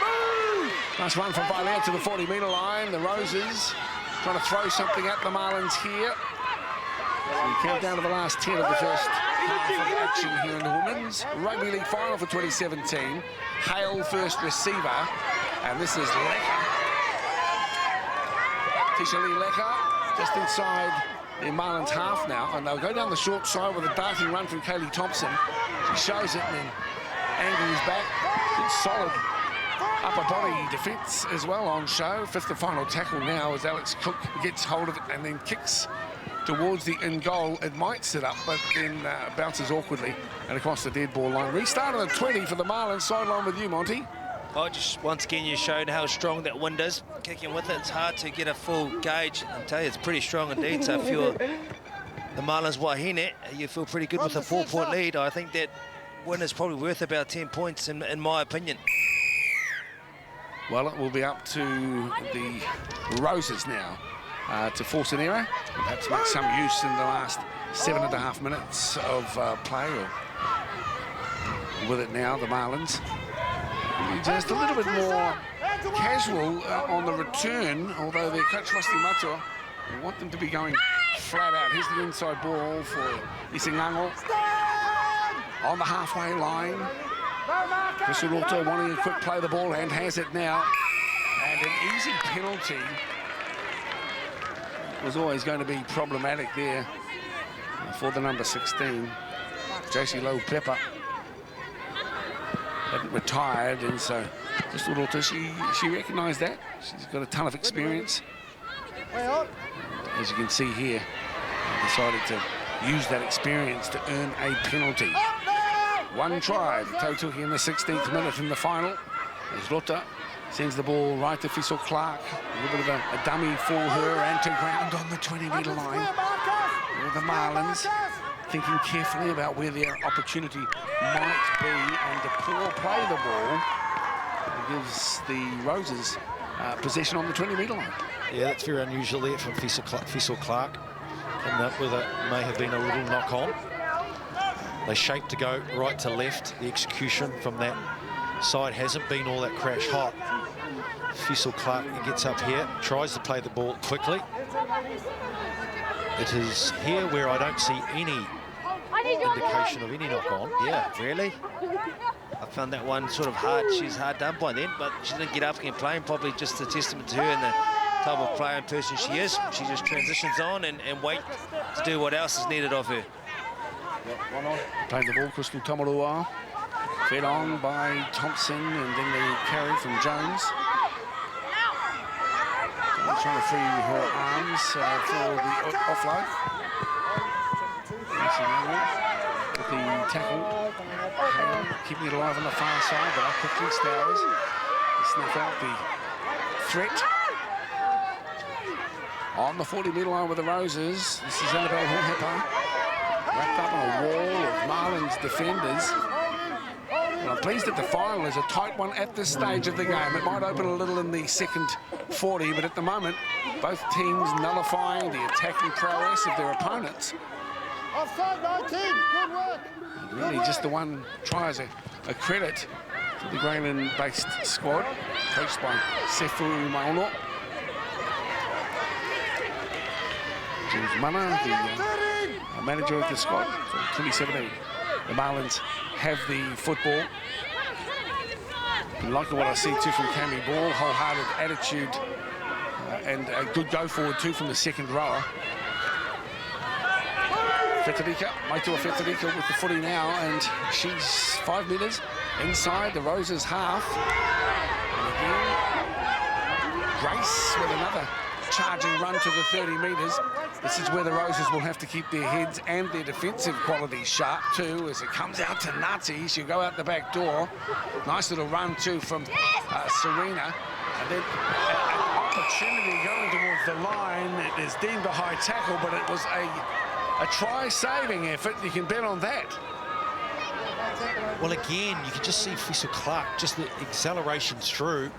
Speaker 7: Move!
Speaker 6: Nice run from Villiers to the 40-metre line. The Roses trying to throw something at the Marlins here. So we count down to the last 10 of the first half of action here in the Women's Rugby League Final for 2017. Hale first receiver, and this is Lecker. Tisha Lee Lecker just inside the Marlins half now, and they'll go down the short side with a darting run from Kaylee Thompson. She shows it and then angles back. Good solid upper body defence as well on show. 5th and final tackle now as Alex Cook gets hold of it and then kicks towards the in goal. It might sit up, but then bounces awkwardly and across the dead ball line. Restart on the 20 for the Marlins. Sideline with you, Monty.
Speaker 4: Oh, just once again you showed how strong that wind is. Kicking with it, it's hard to get a full gauge. I tell you, it's pretty strong indeed. So if you're the Marlins Wahine, you feel pretty good with a 4-point lead. I think that win is probably worth about 10 points in my opinion.
Speaker 6: Well, it will be up to the Roses now to force an error, and perhaps make some use in the last 7.5 minutes of play. Or with it now, the Marlins just a little bit more casual on the return, although their coach Rusty Matua want them to be going flat out. Here's the inside ball for Isingango on the halfway line. Crystal Roto wanting a quick play of the ball and has it now. And an easy penalty was always going to be problematic there for the number 16, JC Lowe Pepper. Hadn't retired, and so Crystal Roto, she recognised that. She's got a ton of experience. As you can see here, decided to use that experience to earn a penalty. 1 try, total in the 16th minute in the final. As Rota sends the ball right to Faisal Clark. A little bit of a dummy for her, and to ground on the 20-metre line. With the Marlins thinking carefully about where their opportunity might be, and to poor play the ball gives the Roses possession on the 20-metre line.
Speaker 2: Yeah, that's very unusual there from Faisal Clark. Coming up with it, may have been a little knock-on. They shape to go right to left. The execution from that side hasn't been all that crash hot. Faisal Clark gets up here, tries to play the ball quickly. It is here where I don't see any indication of any knock-on.
Speaker 4: Yeah, really? I found that one sort of hard. She's hard done by then, but she didn't get up and playing. Probably just a testament to her and the type of player and person she is. She just transitions on and wait to do what else is needed of her.
Speaker 6: Playing the ball, Crystal Tomarua. Fed on by Thompson, and then the carry from Jones. Trying to free her arms for the offload. With the tackle, keeping it alive on the far side, but up quickly Stowers to snuff out the threat. on the 40-metre line with the Roses. This is Annabelle Hallhepper, wrapped up on a wall of Marlins defenders. And I'm pleased that the final is a tight one at this stage of the game. It might open a little in the second 40, but at the moment, both teams nullifying the attacking prowess of their opponents.
Speaker 7: Offside 19, good work.
Speaker 6: And really, just the one try as a credit to the Grayland-based squad, coached by Sefu Mauno. James Mana, the manager of the squad from 2017. The Marlins have the football. And liking what I see too from Cammy Ball, wholehearted attitude and a good go forward too from the second rower. Fetarika, Maitua Fetarika with the footy now, and she's 5 metres inside the Roses half. And again, Grace with another charging run to the 30 metres. This is where the Roses will have to keep their heads and their defensive qualities sharp too, as it comes out to Nazi. She'll go out the back door. Nice little run too from Serena. And then an opportunity going towards the line. It is deemed a high tackle, but it was a try-saving effort. You can bet on that.
Speaker 2: Well, again, you can just see Fissel Clark, just the acceleration through.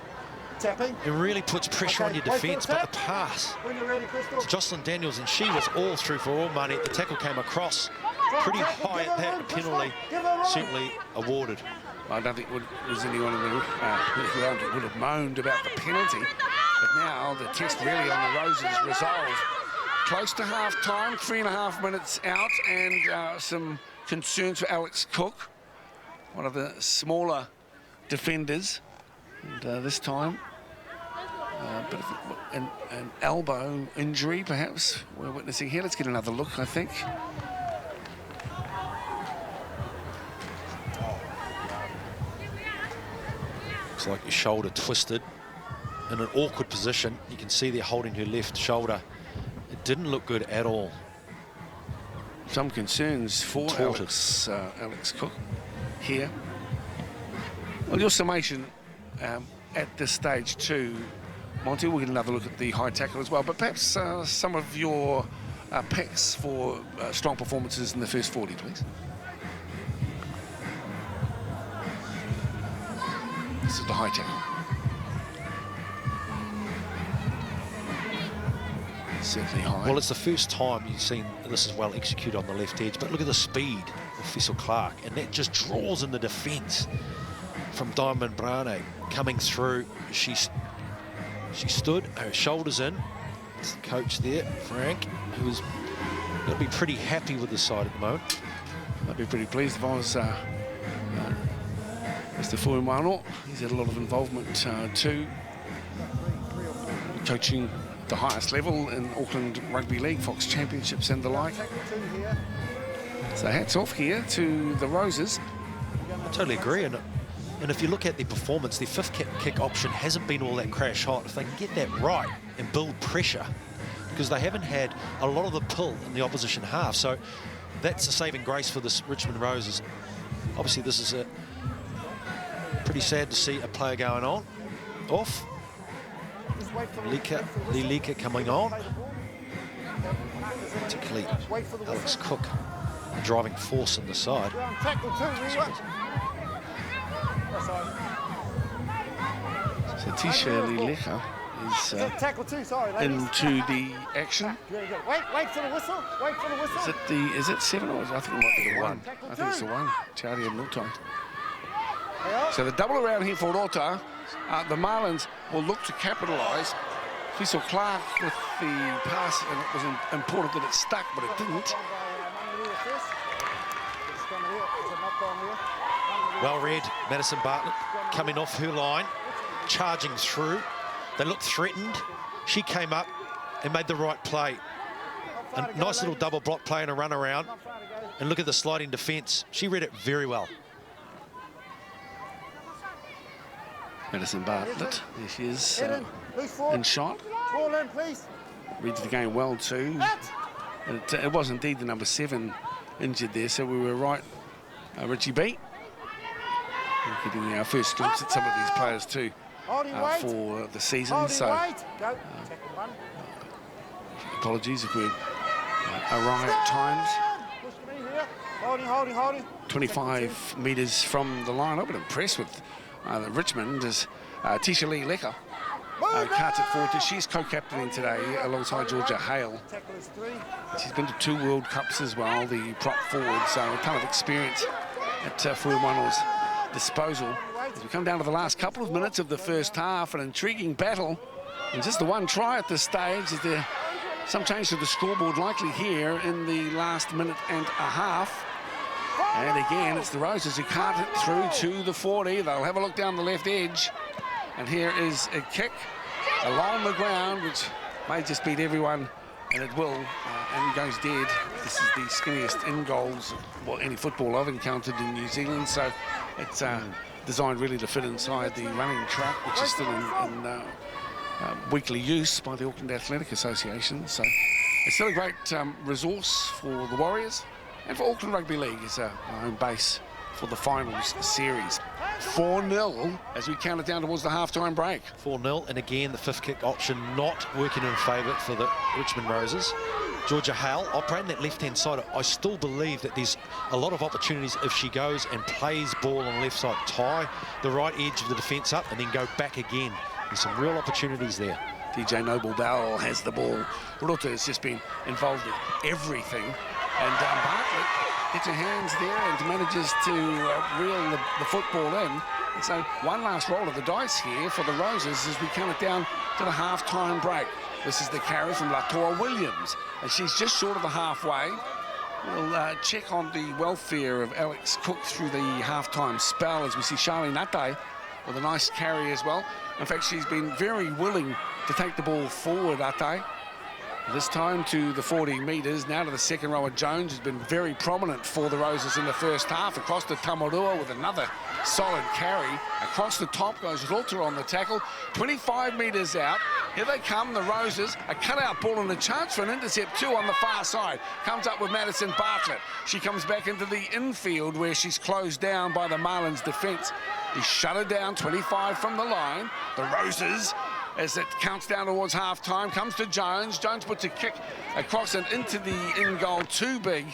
Speaker 7: Tapping.
Speaker 2: It really puts pressure on your defence, but the pass to Jocelyn Daniels, and she was all through for all money. The tackle came across pretty high at that. The penalty certainly awarded.
Speaker 6: I don't think there's anyone in the ground that would have moaned about the penalty, but now the test really on the Roses resolved. Close to half-time, 3.5 minutes out, and some concerns for Alex Cook, one of the smaller defenders, and this time a bit of an elbow injury, perhaps, we're witnessing here. Let's get another look, I think.
Speaker 2: Looks like your shoulder twisted in an awkward position. You can see they're holding her left shoulder. It didn't look good at all.
Speaker 6: Some concerns for Alex Cook here. Well, your summation at this stage too, Monty, we'll get another look at the high tackle as well, but perhaps some of your picks for strong performances in the first 40, please. This is the high tackle. Certainly high.
Speaker 2: Well, it's the first time you've seen this is well executed on the left edge, but look at the speed of Fissel Clark, and that just draws in the defence from Diamond Brane coming through. She stood, her shoulders in. It's the coach there, Frank, who's going to be pretty happy with the side at the moment.
Speaker 6: I'd be pretty pleased if I was Mr. Fuimano. He's had a lot of involvement too, coaching the highest level in Auckland Rugby League, Fox Championships and the like. So hats off here to the Roses.
Speaker 2: I totally agree, and if you look at their performance, their fifth kick option hasn't been all that crash hot. If they can get that right and build pressure, because they haven't had a lot of the pull in the opposition half, so that's a saving grace for this Richmond Roses. Obviously, this is pretty sad to see a player going off. Lilika coming on, particularly Alex Cook, the driving force on the side.
Speaker 6: So Tisha Lilika is into the action.
Speaker 7: Wait for the whistle. Wait for the whistle.
Speaker 6: Is it 7 or I think it might be the 1. I think it's the 1. Charlie and Nutai. So the double around here for Rota. The Marlins will look to capitalise. Fissel Clark with the pass, and it was important that it stuck, but it didn't.
Speaker 2: Well read, Madison Bartlett coming off her line, charging through. They looked threatened. She came up and made the right play. A nice little double block play and a run around. And look at the sliding defence. She read it very well.
Speaker 6: Madison Bartlett, there she is, in shot. Reads the game well too. It was indeed the number 7 injured there, so we were right, Richie B. We're getting our first glimpse at some of these players too for the season. So Apologies if we're awry at times.
Speaker 7: Holding.
Speaker 6: 25 metres from the line. I've been impressed with Richmond as Tisha Lee Lecker carts it forward. She's co-captaining today alongside Georgia Hale. She's been to 2 World Cups as well, the prop forward, so a ton of experience at Fuimao's disposal. As we come down to the last couple of minutes of the first half, an intriguing battle, and just the one try at this stage. Is there some change to the scoreboard likely here in the last minute and a half? And again, it's the Roses who cart it through to the 40. They'll have a look down the left edge. And here is a kick along the ground, which may just beat everyone, and it will, and goes dead. This is the skinniest in goals, well, any football I've encountered in New Zealand, so it's designed really to fit inside the running track, which is still in weekly use by the Auckland Athletic Association. So it's still a great resource for the Warriors and for Auckland Rugby League as our home base for the finals series. 4-0 as we count it down towards the half-time break.
Speaker 2: 4-0, and again the 5th kick option not working in favour for the Richmond Roses. Georgia Hale operating that left-hand side. I still believe that there's a lot of opportunities if she goes and plays ball on the left side, tie the right edge of the defence up and then go back again. There's some real opportunities there. DJ Noble-Bowell has the ball. Ruta has just been involved in everything. And Bartlett gets her hands there and manages to reel the football in. And so one last roll of the dice here for the Roses as we count it down to the half-time break. This is the carry from Latoya Williams, and she's just short of the halfway. We'll check on the welfare of Alex Cook through the half-time spell as we see Charlene Ate with a nice carry as well. In fact, she's been very willing to take the ball forward, Ate. This time to the 40 metres, now to the second rower. Jones has been very prominent for the Roses in the first half. Across to Tamarua with another solid carry. Across the top goes Ruta on the tackle. 25 metres out. Here they come, the Roses. A cut-out ball and a chance for an intercept too on the far side. Comes up with Madison Bartlett. She comes back into the infield where she's closed down by the Marlins defence. He shut her down, 25 from the line. The Roses, as it counts down towards half-time, comes to Jones. Jones puts a kick across and into the in-goal, too big.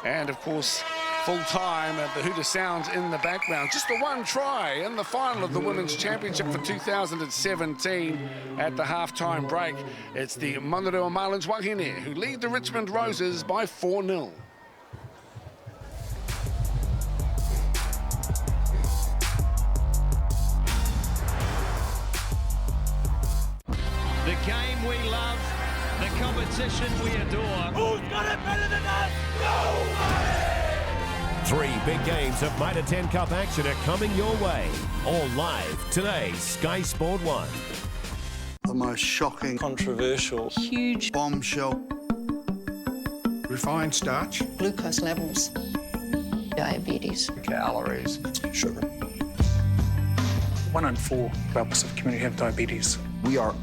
Speaker 2: And, of course, full-time at the Hooter Sounds in the background. Just the one try in the final of the Women's Championship for 2017 at the half-time break. It's the Manurewa Marlins Wahine who lead the Richmond Roses by 4-0.
Speaker 8: The game we love, the competition we adore. Who's got it better than us? Nobody!
Speaker 9: 3 big games of Mitre 10 Cup action are coming your way. All live today, Sky Sport 1.
Speaker 10: The most shocking,
Speaker 11: controversial,
Speaker 10: huge bombshell.
Speaker 11: Refined starch,
Speaker 12: glucose levels, diabetes,
Speaker 11: calories, sugar. 1 in 4 of our Pacific community have diabetes.
Speaker 13: We are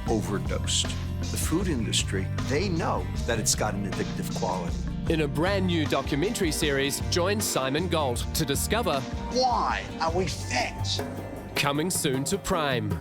Speaker 13: overdosed. The food industry, they know that it's got an addictive quality.
Speaker 14: In a brand new documentary series, join Simon Gold to discover
Speaker 10: Why are we fat?
Speaker 14: Coming soon to Prime.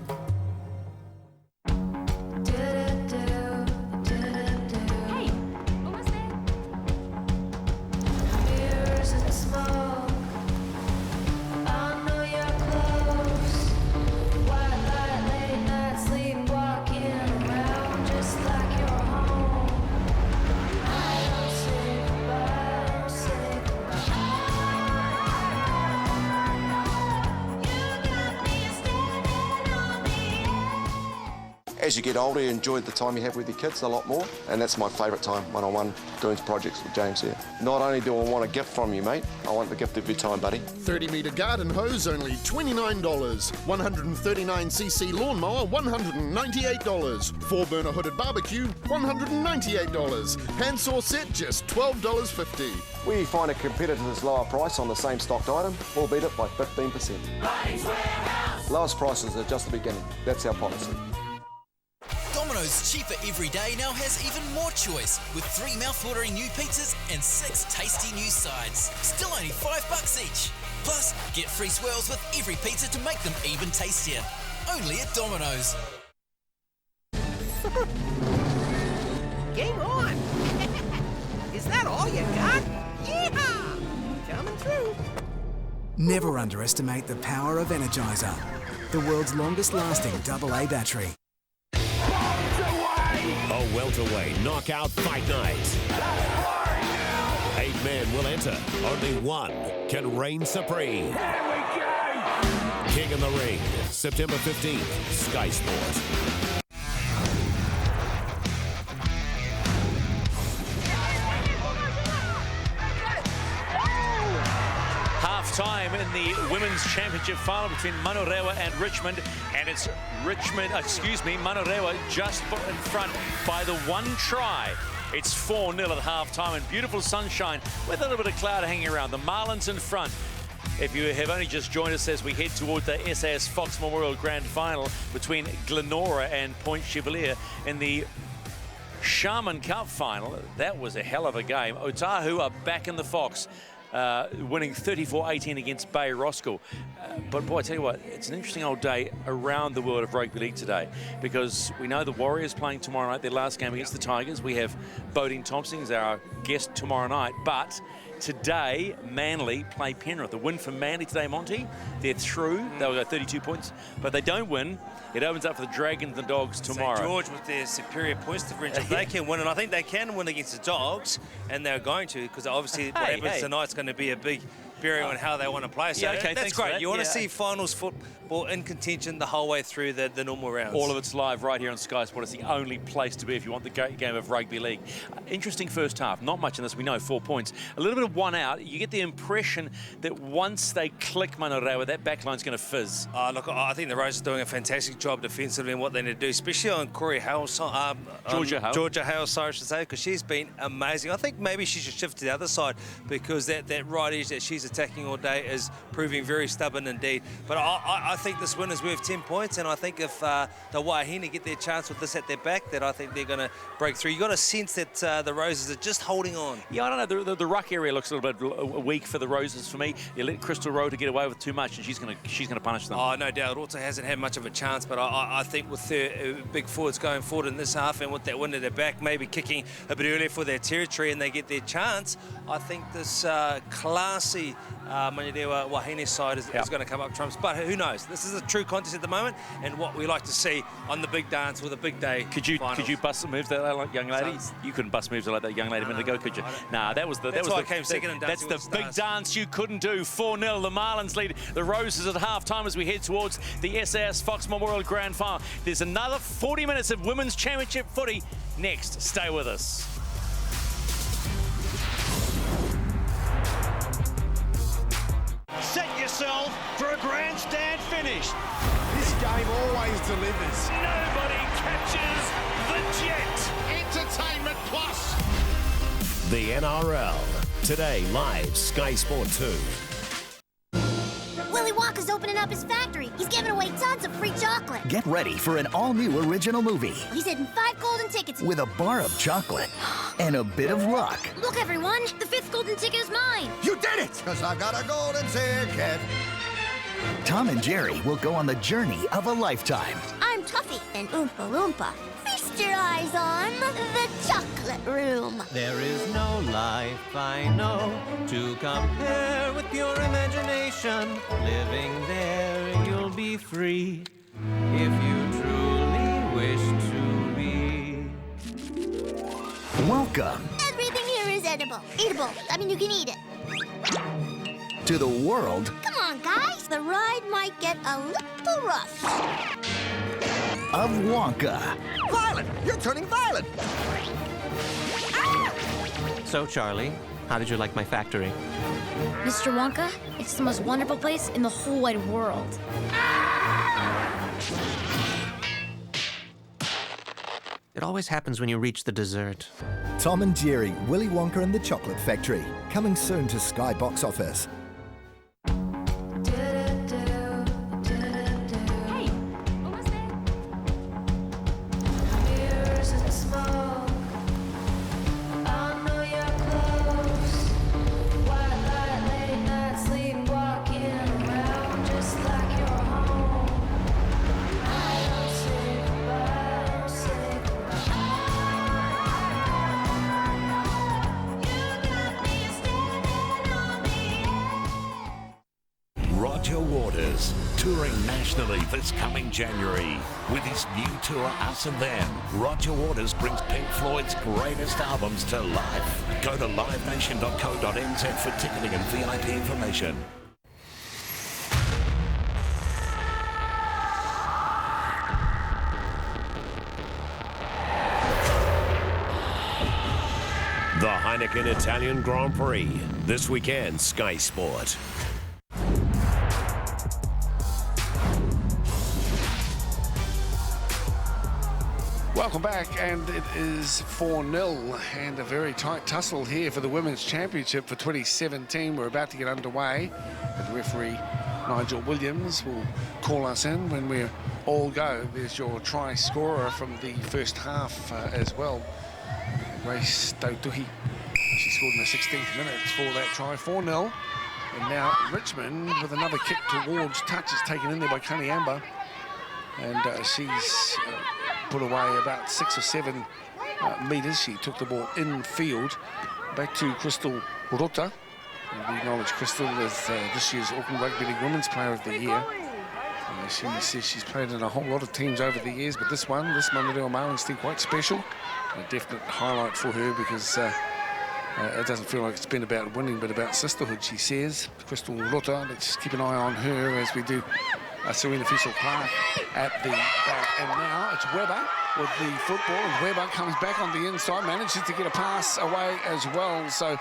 Speaker 15: As you get older, you enjoy the time you have with your kids a lot more, and that's my favourite time, one-on-one, doing projects with James here. Not only do I want a gift from you, mate, I want the gift of your time, buddy.
Speaker 16: 30-metre garden hose, only $29. 139cc lawnmower, $198. 4-burner hooded barbecue, $198. Handsaw set, just $12.50.
Speaker 15: We find a competitor's lower price on the same stocked item, we'll beat it by 15%. Lowest prices are just the beginning. That's our policy.
Speaker 17: Domino's Cheaper Every Day now has even more choice, with 3 mouth-watering new pizzas and 6 tasty new sides. Still only $5 each. Plus, get free swirls with every pizza to make them even tastier. Only at Domino's.
Speaker 18: Game on! Is that all you got? Yeehaw! Coming through.
Speaker 19: Never underestimate the power of Energizer, the world's longest-lasting AA battery.
Speaker 9: A welterweight knockout fight night. 8 men will enter. Only one can reign supreme. King in the Ring, September 15th, Sky Sport.
Speaker 1: Half-time in the Women's Championship final between Manurewa and Richmond, and it's Manurewa just in front by the 1 try. It's 4-0 at half-time, and beautiful sunshine with a little bit of cloud hanging around. The Marlins in front. If you have only just joined us as we head toward the SAS Fox Memorial Grand Final between Glenora and Point Chevalier in the Sharman Cup final, that was a hell of a game. Otahu are back in the Fox, winning 34-18 against Bay Roskill. But boy, I tell you what, it's an interesting old day around the world of rugby league today, because we know the Warriors playing tomorrow night, their last game against the Tigers. We have Bodine Thompson as our guest tomorrow night, but today, Manly play Penrith. The win for Manly today, Monty. They're through. They'll go 32 points. But they don't win. It opens up for the Dragons and the Dogs tomorrow.
Speaker 4: St. George with their superior points differential, they can win. And I think they can win against the Dogs. And they're going to, because obviously what happens tonight's going to be a big bearing on how they want to play. So
Speaker 1: yeah, okay,
Speaker 4: that's great.
Speaker 1: That.
Speaker 4: You want to see finals football in contention the whole way through the normal rounds.
Speaker 1: All of it's live right here on Sky Sport. It's the only place to be if you want the great game of rugby league. Interesting first half. Not much in this. We know 4 points. A little bit of one out. You get the impression that once they click Manurewa, that backline's going to fizz.
Speaker 4: Look, I think the Rose are doing a fantastic job defensively in what they need to do, especially on Corey Hale's Georgia Hale, sorry, I should say, because she's been amazing. I think maybe she should shift to the other side, because that right edge that she's attacking all day is proving very stubborn indeed. But I think this win is worth 10 points, and I think if the Wahine get their chance with this at their back, that I think they're going to break through. You got a sense that the Roses are just holding on.
Speaker 1: Yeah, I don't know. The ruck area looks a little bit weak for the Roses for me. You let Crystal Rowe to get away with too much, and she's going to punish them.
Speaker 4: Oh, no doubt. Also hasn't had much of a chance, but I think with their big forwards going forward in this half, and with that win at their back, maybe kicking a bit earlier for their territory, and they get their chance, I think this classy Manurewa Wahine side is going to come up trumps. But who knows? This is a true contest at the moment, and what we like to see on the big dance with a big day.
Speaker 1: Could you bust some moves that young lady? You couldn't bust moves like that young lady a minute ago, could you? Nah, that's why
Speaker 4: I came second in dancing.
Speaker 1: That's the big dance you couldn't do. 4-0. The Marlins lead the Roses at half-time as we head towards the SAS Fox Memorial Grand Final. There's another 40 minutes of Women's Championship footy next. Stay with us.
Speaker 8: Set yourself for a grandstand finish.
Speaker 20: This game always delivers.
Speaker 8: Nobody catches the jet.
Speaker 16: Entertainment Plus.
Speaker 9: The NRL. Today, live, Sky Sport 2.
Speaker 21: Willy Wonka's opening up his factory. He's giving away tons of free chocolate.
Speaker 22: Get ready for an all-new original movie.
Speaker 21: He's hitting 5 golden tickets.
Speaker 22: With a bar of chocolate and a bit of luck.
Speaker 21: Look, everyone, the 5th golden ticket is mine.
Speaker 22: You did it!
Speaker 10: Because I got a golden ticket.
Speaker 22: Tom and Jerry will go on the journey of a lifetime.
Speaker 21: I'm Tuffy and Oompa Loompa. Feast your eyes on the chocolate room.
Speaker 23: There is no life I know to compare with your imagination. Living there, you'll be free if you truly wish to be.
Speaker 22: Welcome.
Speaker 21: Everything here is edible. Eatable. I mean, you can eat it.
Speaker 22: To the world.
Speaker 21: Come on, guys. The ride might get a little rough.
Speaker 22: Of Wonka.
Speaker 10: Violet! You're turning violet!
Speaker 21: Ah!
Speaker 23: So, Charlie, how did you like my factory?
Speaker 24: Mr. Wonka, it's the most wonderful place in the whole wide world.
Speaker 23: It always happens when you reach the dessert.
Speaker 25: Tom and Jerry, Willy Wonka and the Chocolate Factory. Coming soon to Sky Box Office.
Speaker 9: Roger Waters, touring nationally this coming January. With his new tour, Us and Them, Roger Waters brings Pink Floyd's greatest albums to life. Go to livenation.co.nz for ticketing and VIP information. The Heineken Italian Grand Prix, this weekend, Sky Sport.
Speaker 20: Welcome back, and it is 4-0 and a very tight tussle here for the Women's Championship for 2017. We're about to get underway, and referee Nigel Williams will call us in when we're all go. There's your try scorer from the first half as well. Grace Tautuhi, she scored in the 16th minute for that try, 4-0. And now Richmond with another kick towards touch is taken in there by Kani Amber. And she's put away about 6 or 7 metres. She took the ball in field. Back to Crystal Rota. And we acknowledge Crystal as this year's Auckland Rugby League Women's Player of the Year. She says she's played in a whole lot of teams over the years, but this Manurewa Marlins team, quite special. A definite highlight for her because it doesn't feel like it's been about winning, but about sisterhood, she says. Crystal Rota, let's keep an eye on her as we do Serena Fiesel-Clark at the back. And now it's Weber with the football, and Weber comes back on the inside, manages to get a pass away as well. So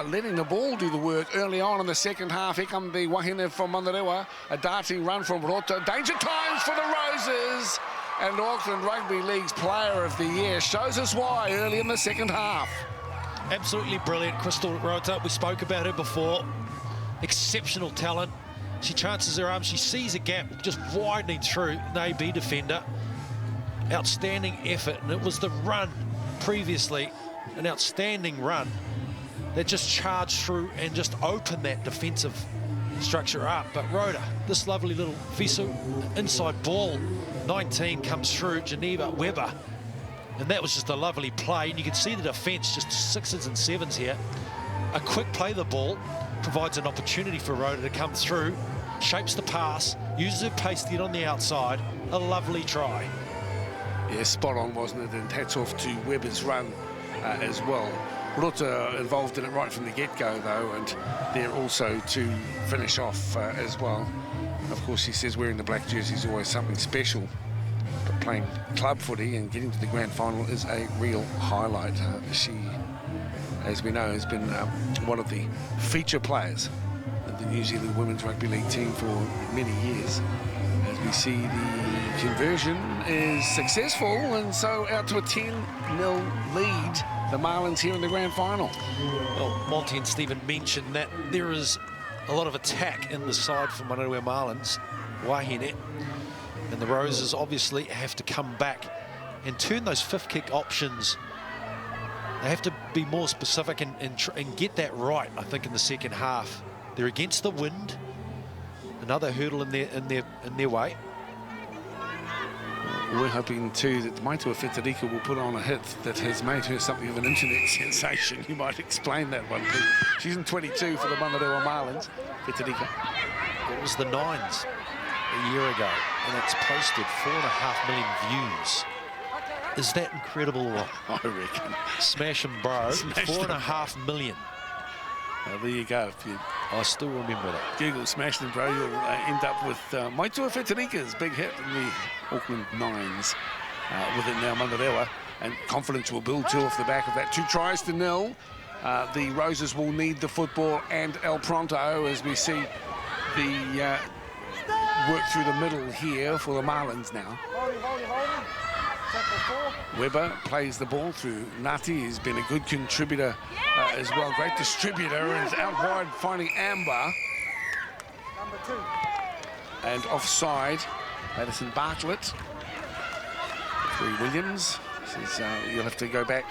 Speaker 20: letting the ball do the work early on in the second half. Here come the wahine from Manurewa, a darting run from Rota. Danger times for the Roses. And Auckland Rugby League's Player of the Year shows us why early in the second half.
Speaker 2: Absolutely brilliant, Crystal Rota. We spoke about her before. Exceptional talent. She chances her arm. She sees a gap just widening through an AB defender. Outstanding effort. And it was the run previously, an outstanding run that just charged through and just opened that defensive structure up. But Rota, this lovely little Fisu inside ball, 19 comes through, Geneva Weber, and that was just a lovely play. And you can see the defence, just 6s and 7s here. A quick play of the ball provides an opportunity for Rota to come through, shapes the pass, uses her pace to get on the outside. A lovely try.
Speaker 20: Yeah, spot on, wasn't it? And hats off to Weber's run as well. Rota involved in it right from the get-go, though, and there also to finish off as well. Of course, she says wearing the black jersey is always something special, but playing club footy and getting to the grand final is a real highlight. She, as we know, has been one of the feature players of the New Zealand Women's Rugby League team for many years. As we see, the conversion is successful, and so out to a 10-0 lead. The Marlins here in the grand final.
Speaker 2: Well, Monty and Stephen mentioned that there is a lot of attack in the side for Manurewa Marlins, Wahine, and the Roses obviously have to come back and turn those fifth kick options. They have to be more specific and get that right, I think, in the second half. They're against the wind, another hurdle in their way.
Speaker 20: We're hoping too that Maitua Fetarica will put on a hit that has made her something of an internet sensation. You might explain that one, please. She's in 22 for the Manurewa Marlins, Fetarica.
Speaker 2: It was the Nines a year ago, and it's posted 4.5 million views. Is that incredible?
Speaker 20: I reckon.
Speaker 2: Smash and Bro, 4.5 million.
Speaker 20: There you go. If you
Speaker 2: I still remember that.
Speaker 20: Google Smash and Bro, you'll end up with Maitua Fetarica's big hit in the Auckland Nines. With it now Manurewa, and confidence will build too off the back of that. 2 tries to 0. The Roses will need the football and El Pronto as we see the work through the middle here for the Marlins now. Weber plays the ball through Nati, who's been a good contributor as well. Great distributor, and out wide finding Amber. And offside, Madison Bartlett. Free Williams says you'll have to go back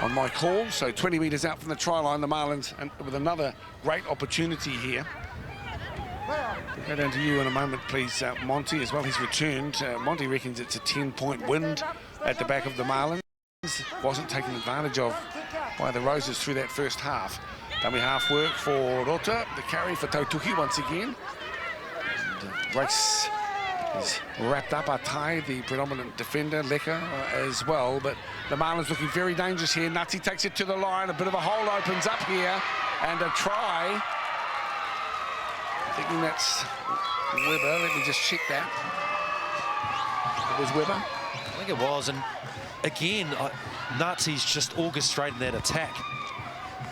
Speaker 20: on my call. So 20 metres out from the try line, the Marlins, and with another great opportunity here. We'll go down to you in a moment, please, Monty, as well. He's returned. Monty reckons it's a 10-point wind at the back of the Marlins. Wasn't taken advantage of by the Roses through that first half. Dummy half work for Rota. The carry for Tautuki once again. And, Grace is wrapped up. Atai, the predominant defender, Leka as well. But the Marlins looking very dangerous here. Nati takes it to the line. A bit of a hole opens up here. And a try. Thinking that's Weber. Let me just check that. It was Weber.
Speaker 2: I think it was. And again, Nazi's just orchestrating that attack.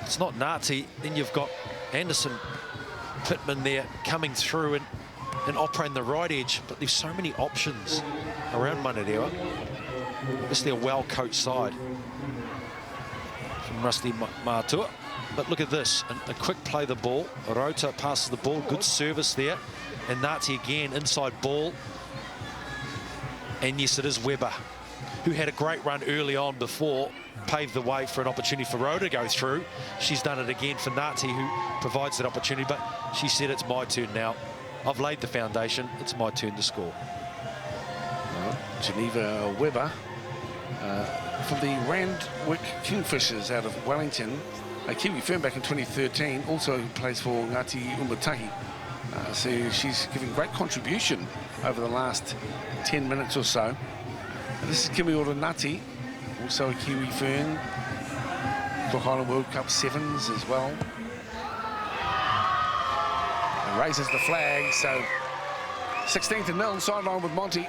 Speaker 2: It's not Nazi. Then you've got Anderson Pittman there coming through and operating the right edge. But there's so many options around Manurewa. Obviously a well-coached side from Rusty Matua. But look at this, a quick play the ball. Rota passes the ball, good service there. And Nazi again, inside ball. And yes, it is Weber, who had a great run early on before, paved the way for an opportunity for Rota to go through. She's done it again for Nazi, who provides that opportunity, but she said it's my turn now. I've laid the foundation, it's my turn to score.
Speaker 20: Geneva Weber from the Randwick Kingfishers out of Wellington. A Kiwi firm back in 2013, also plays for Ngati Umbatahi. So she's giving great contribution over the last 10 minutes or so. And this is Kimiora Ngati, also a Kiwi fern. Cook Island World Cup sevens as well. And raises the flag, so 16-0, sideline with Monty.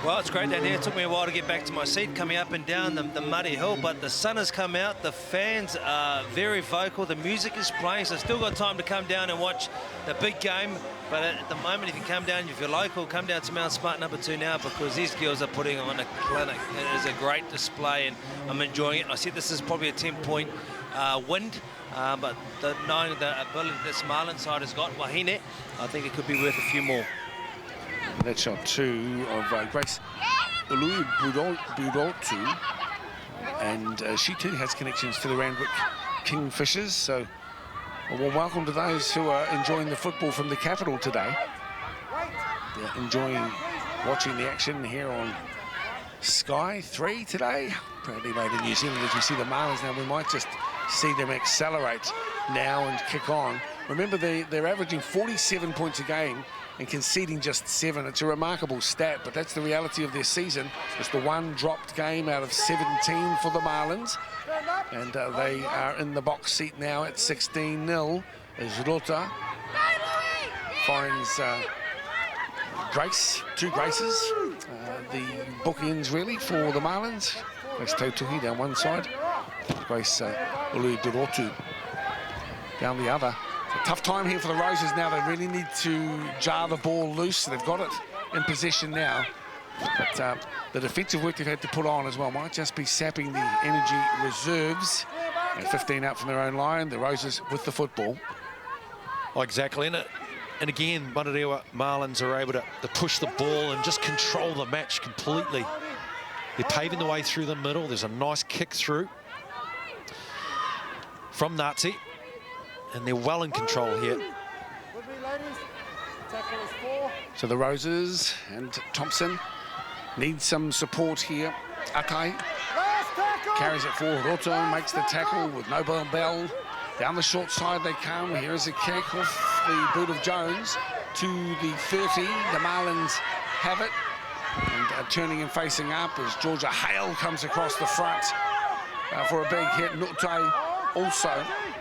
Speaker 4: Well, it's great down here. It took me a while to get back to my seat, coming up and down the muddy hill, but the sun has come out. The fans are very vocal. The music is playing, so still got time to come down and watch the big game. But at the moment, if you come down, if you're local, come down to Mount Smart number 2 now, because these girls are putting on a clinic. It is a great display, and I'm enjoying it. I said this is probably a 10-point wind, but knowing the ability this Marlin side has got, Wahine, I think it could be worth a few more.
Speaker 20: That shot too of Grace Ului Budotu, and she too has connections to the Randwick Kingfishers, so a warm welcome to those who are enjoying the football from the capital today. They're enjoying watching the action here on Sky 3 today, proudly made in New Zealand. As we see the Marlins now, we might just see them accelerate now and kick on. Remember, they're averaging 47 points a game and conceding just 7. It's a remarkable stat, but that's the reality of their season. It's the one dropped game out of 17 for the Marlins, and they are in the box seat now at 16-0 as Rota finds Grace, 2 Graces, the bookends really for the Marlins. Grace Tautuhi down one side, Grace Ului Budotu down the other. A tough time here for the Roses now. They really need to jar the ball loose. They've got it in possession now. But the defensive work they've had to put on as well might just be sapping the energy reserves. And 15 out from their own line. The Roses with the football.
Speaker 2: Oh, exactly. And again, Manurewa Marlins are able to push the ball and just control the match completely. They're paving the way through the middle. There's a nice kick through from Nazi. And they're well in control here.
Speaker 20: So the Roses and Thompson need some support here. Atai carries it forward. Roto makes the tackle with Nobel Bell. Down the short side they come. Here is a kick off the boot of Jones to the 30. The Marlins have it. And turning and facing up as Georgia Hale comes across the front for a big hit. Nutai also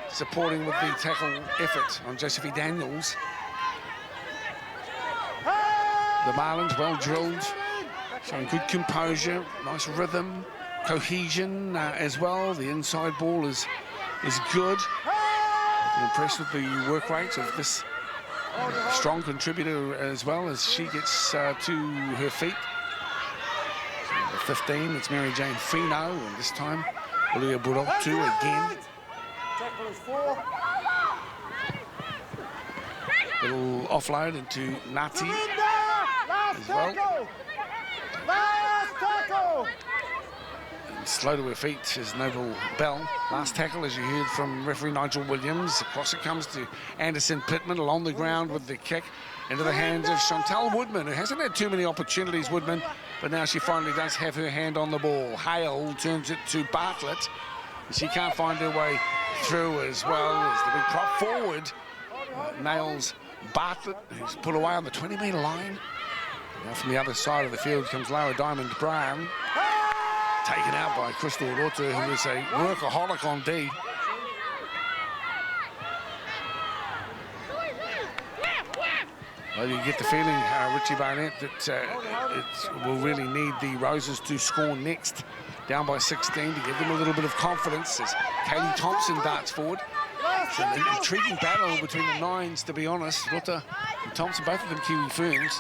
Speaker 20: supporting with the tackle effort on Josephine Daniels. The Marlins well drilled, showing good composure, nice rhythm, cohesion as well. The inside ball is good. I'm impressed with the work rate of this strong contributor as well as she gets to her feet. So number 15, it's Mary Jane Fino, and this time Ului Budotu again. Little offload into Nati as well. And slow to her feet is Noble Bell. Last tackle, as you heard from referee Nigel Williams. Across it comes to Anderson Pittman along the ground with the kick into the hands of Chantal Woodman, who hasn't had too many opportunities, Woodman, but now she finally does have her hand on the ball. Hale turns it to Bartlett. She can't find her way through as well as the big prop forward. Nails Bartlett, who's put away on the 20-metre line. Now from the other side of the field comes Lara Diamond Brown. Taken out by Crystal Rota, who is a workaholic on D. Well, you get the feeling, Richie Barnett, that it will really need the Roses to score next, down by 16, to give them a little bit of confidence as Katie Thompson darts forward. It's an intriguing battle between the nines, to be honest. Rota and Thompson, both of them Kiwi Ferns.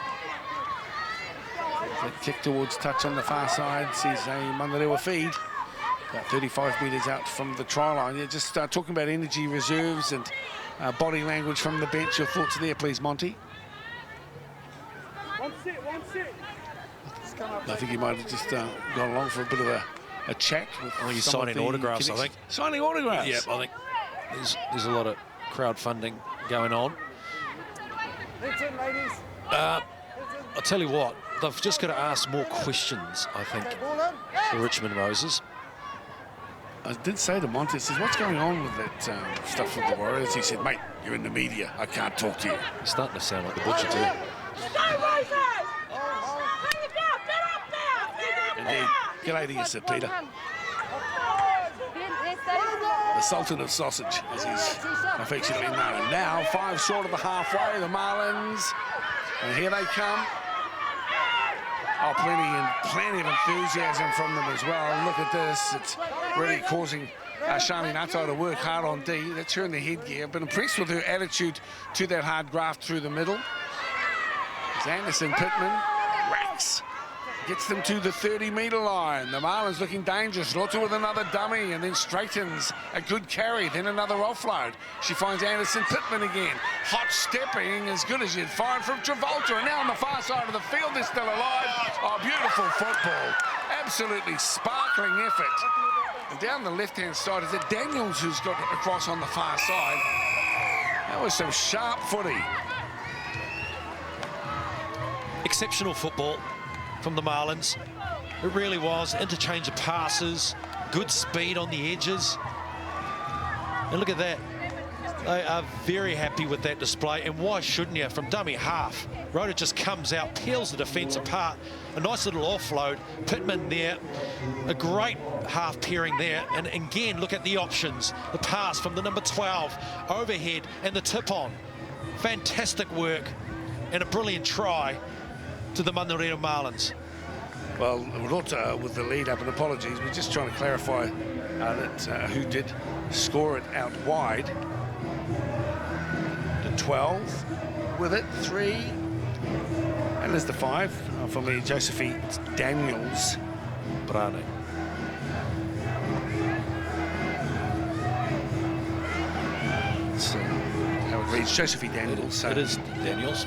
Speaker 20: That kick towards touch on the far side sees a Manurewa feed. About 35 metres out from the try line. Yeah, just talking about energy reserves and body language from the bench. Your thoughts there, please, Monty? I think he might have just gone along for a bit of a chat with
Speaker 2: he's signing autographs, I think.
Speaker 20: Signing autographs?
Speaker 2: Yeah, I think there's a lot of crowdfunding going on. I'll tell you what, they've just got to ask more questions, I think, the Richmond Roses.
Speaker 20: I did say to Monty, says, what's going on with that stuff with the Warriors? He said, mate, you're in the media. I can't talk to you.
Speaker 2: It's starting to sound like the Butcher too.
Speaker 20: Indeed. G'day to you, Sir Peter. The Sultan of Sausage, as he's affectionately known. Now, 5 short of the halfway, the Marlins. And here they come. Oh, plenty of enthusiasm from them as well. Look at this. It's really causing Shani Nato to work hard on D. That's her in the headgear. I've been impressed with her attitude to that hard graft through the middle. As Anderson Pittman racks. Gets them to the 30-metre line. The Marlins looking dangerous. Roto with another dummy and then straightens a good carry, then another offload. She finds Anderson Pittman again. Hot stepping as good as you'd find from Travolta. And now on the far side of the field, they're still alive. Oh, beautiful football. Absolutely sparkling effort. And down the left-hand side, is it Daniels who's got across on the far side? That was some sharp footy.
Speaker 2: Exceptional football from the Marlins. It really was. Interchange of passes, good speed on the edges. And look at that. They are very happy with that display. And why shouldn't you? From dummy half, Rota just comes out, peels the defence apart. A nice little offload. Pittman there. A great half pairing there. And again, look at the options. The pass from the number 12, overhead, and the tip-on. Fantastic work and a brilliant try to the Manurewa Marlins.
Speaker 20: Well, Rota with the lead up, and apologies, we're just trying to clarify that who did score it out wide. The 12 with it, 3, and there's the 5 for me, Josephine Daniels.
Speaker 2: Brane.
Speaker 20: So how it reads, Josephine Daniels. So
Speaker 2: it is Daniels.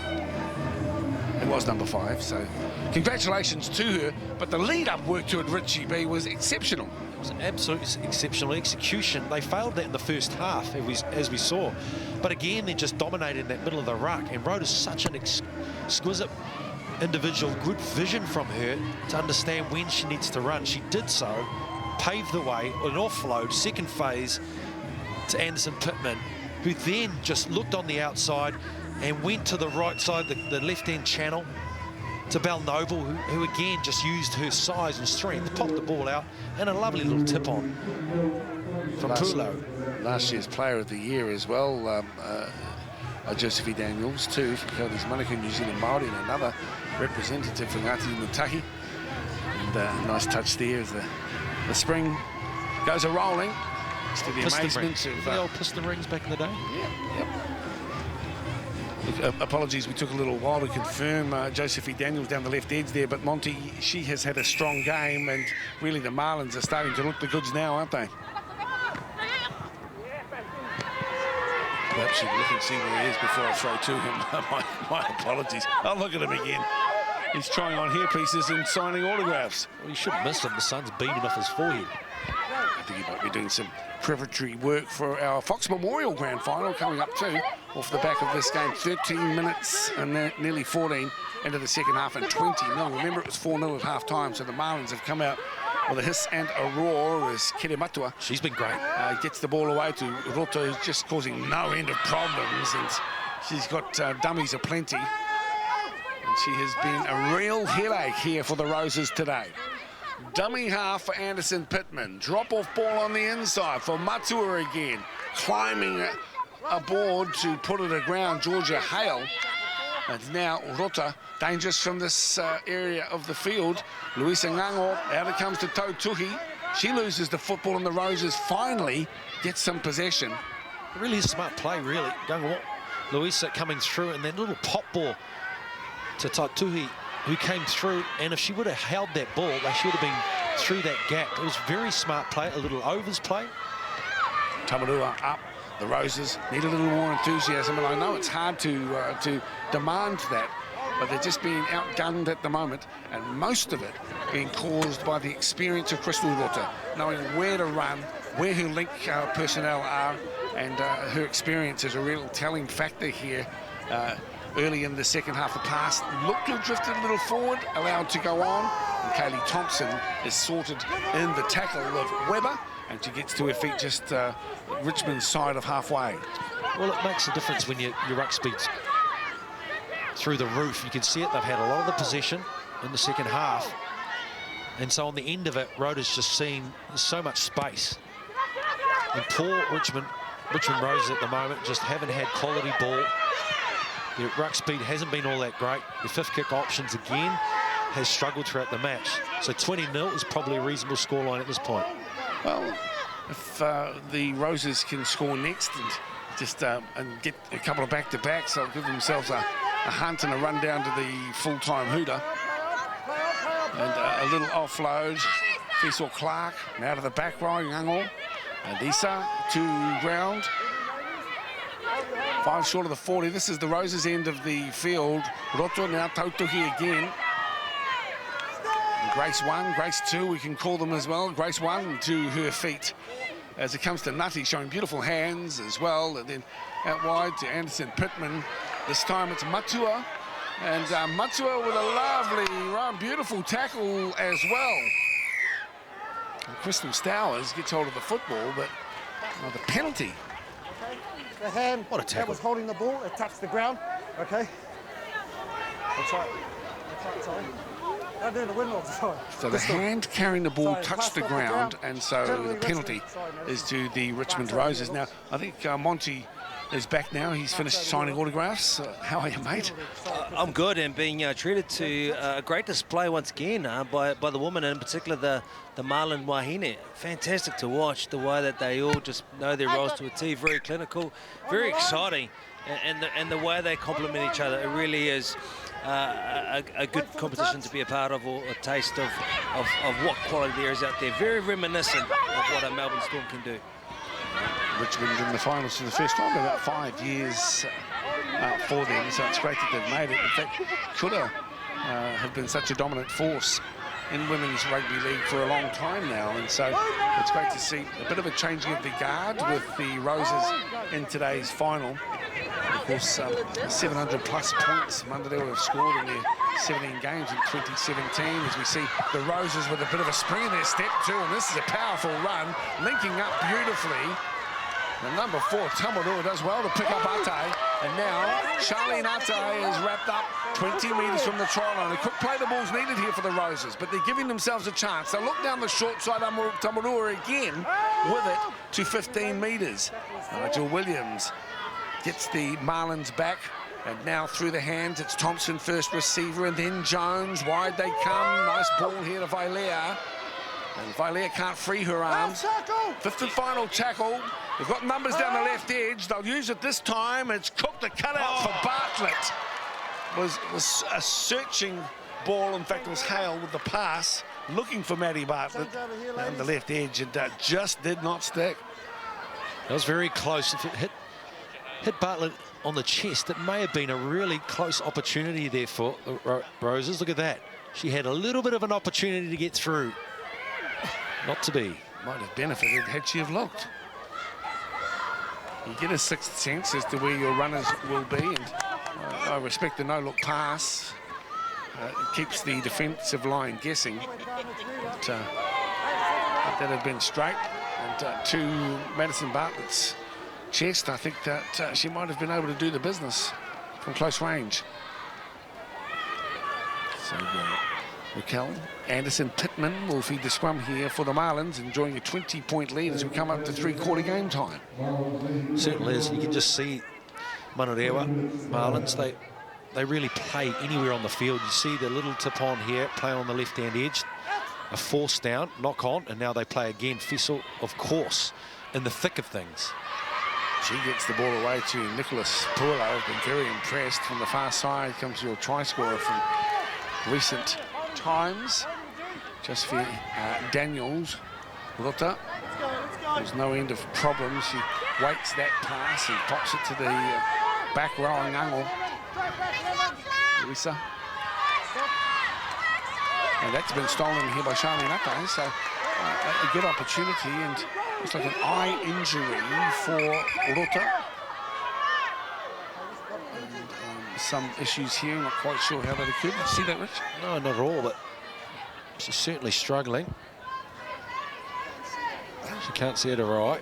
Speaker 20: It was number 5, so congratulations to her. But the lead-up work to it, Richie B, was exceptional.
Speaker 2: It was an absolute exceptional execution. They failed that in the first half, as we saw. But again, they just dominated in that middle of the ruck. And Rota's such an exquisite individual, good vision from her to understand when she needs to run. She did so, paved the way, an offload, second phase to Anderson Pittman, who then just looked on the outside and went to the right side, the left-hand channel, to Bell Noble, who again just used her size and strength, popped the ball out, and a lovely little tip-on from Pulo.
Speaker 20: Last year's Player of the Year as well, Josephine Daniels too, from Cody's Monaco, New Zealand Māori, and another representative from Ngāti Mutahi. And a nice touch there as the spring goes a-rolling. To the amazement of...
Speaker 2: the old piston rings back in the day?
Speaker 20: Yeah, yep. Apologies, we took a little while to confirm Josephine Daniels down the left edge there, but Monty, she has had a strong game, and really the Marlins are starting to look the goods now, aren't they? Perhaps you look and see where he is before I throw to him. my apologies. I'll look at him again. He's trying on hairpieces and signing autographs.
Speaker 2: Well, you shouldn't miss him. The sun's beating off his forehead.
Speaker 20: I think he might be doing some preparatory work for our Fox Memorial Grand Final coming up too, off the back of this game. 13 minutes and nearly 14 into the second half and 20-0. Remember, it was 4-0 at half-time, so the Marlins have come out with a hiss and a roar is Kere Matua.
Speaker 2: She's been great.
Speaker 20: Gets the ball away to Roto, who's just causing no end of problems, and she's got dummies aplenty. And she has been a real headache here for the Roses today. Dummy half for Anderson Pittman. Drop-off ball on the inside for Matua again. Climbing aboard to put it aground, Georgia Hale. And now Rota, dangerous from this area of the field. Luisa Ngango, out it comes to Tautuhi. She loses the football and the Roses finally get some possession.
Speaker 2: It really is smart play, really. Ngango, Luisa coming through, and then a little pop ball to Tautuhi, who came through, and if she would have held that ball, they should have been through that gap. It was very smart play, a little overs play.
Speaker 20: Tamarua up. The Roses need a little more enthusiasm, and I know it's hard to demand that, but they're just being outgunned at the moment, and most of it being caused by the experience of Crystal Rota, knowing where to run, where her link personnel are, and her experience is a real telling factor here. Early in the second half, the pass looked to have drifted a little forward, allowed to go on, and Kaylee Thompson is sorted in the tackle of Weber, and she gets to her feet just Richmond's side of halfway.
Speaker 2: Well, it makes a difference when your ruck speed's through the roof. You can see it, they've had a lot of the possession in the second half, and so on the end of it, Rota's just seen so much space. And poor Richmond Roses at the moment just haven't had quality ball. Their ruck speed hasn't been all that great. The fifth kick options again has struggled throughout the match. So 20-0 is probably a reasonable scoreline at this point.
Speaker 20: Well, if the Roses can score next and just and get a couple of back-to-backs, they'll give themselves a hunt and a run down to the full-time hooter. And a little offload. Faisal Clark out of the back row, Ngango. And Issa to ground. 5 short of the 40. This is the Roses' end of the field. Roto now, Tautuhi again. And Grace 1, Grace 2, we can call them as well. Grace 1 to her feet. As it comes to Nutty, showing beautiful hands as well. And then out wide to Anderson Pittman. This time it's Matua. And Matua with a lovely, beautiful tackle as well. And Crystal Stowers gets hold of the football, but the penalty.
Speaker 3: The hand
Speaker 2: what a tackle.
Speaker 3: That was holding the ball, it touched the ground. Okay. That's right. Sorry. I'm doing the windmill, sorry.
Speaker 20: So the hand carrying the ball touched the ground, and so the penalty is to the Richmond Roses. Now, I think Monty is back now. He's finished signing autographs. How are you, mate?
Speaker 4: I'm good, and being treated to a great display once again by the women, and in particular the Marlon Wahine. Fantastic to watch the way that they all just know their roles to a T. Very clinical, very exciting, and the way they complement each other. It really is a good competition to be a part of, or a taste of what quality there is out there. Very reminiscent of what a Melbourne Storm can do.
Speaker 20: Richmond in the finals for the first time in about 5 years for them, so it's great that they've made it. In fact, Kuda have been such a dominant force in women's rugby league for a long time now, and so it's great to see a bit of a changing of the guard with the Roses in today's final. Of course, 700 plus points Manurewa have scored in their 17 games in 2017, as we see the Roses with a bit of a spring in their step too, and this is a powerful run, linking up beautifully. And number 4, Tamarua, does well to pick up Ate, and now Charlene Ate is wrapped up 20 metres from the try line. A quick play the ball's needed here for the Roses, but they're giving themselves a chance. They look down the short side, Tamarua again with it to 15 metres. Nigel Williams gets the Marlins back, and now through the hands, it's Thompson first receiver, and then Jones. Wide they come. Nice ball here to Vailea. And Vailea can't free her arms. Fifth and final tackle. They've got numbers down the left edge. They'll use it this time. It's cooked a cutout for Bartlett. Was a searching ball. In fact, it was Hale with the pass, looking for Maddie Bartlett down the left edge, and just did not stick.
Speaker 2: That was very close. If it hit Bartlett on the chest, it may have been a really close opportunity there for Roses. Look at that. She had a little bit of an opportunity to get through. Not to be.
Speaker 20: Might have benefited had she have looked. You get a sixth sense as to where your runners will be, and I respect the no-look pass. It keeps the defensive line guessing. But that have been straight. And to Madison Bartlett's chest, I think that she might have been able to do the business from close range. So Raquel Anderson-Pittman will feed the scrum here for the Marlins, enjoying a 20-point lead as we come up to three-quarter game time.
Speaker 2: Certainly is. You can just see Manurewa, Marlins, they really play anywhere on the field. You see the little tip on here, play on the left-hand edge, a force down, knock on, and now they play again. Fissel, of course, in the thick of things.
Speaker 20: She gets the ball away to Nicholas Pulo. I've been very impressed. From the far side comes your try scorer from recent times. Just for Daniels, Rota. There's no end of problems. She waits that pass and pops it to the back row on Angle. Lisa. And that's been stolen here by Charlie Nate, so a good opportunity, and it's like an eye injury for Rota. And, some issues here, not quite sure how that occurred. Did you see that, Rich?
Speaker 2: No, not at all, but she's certainly struggling. She can't see it her eye.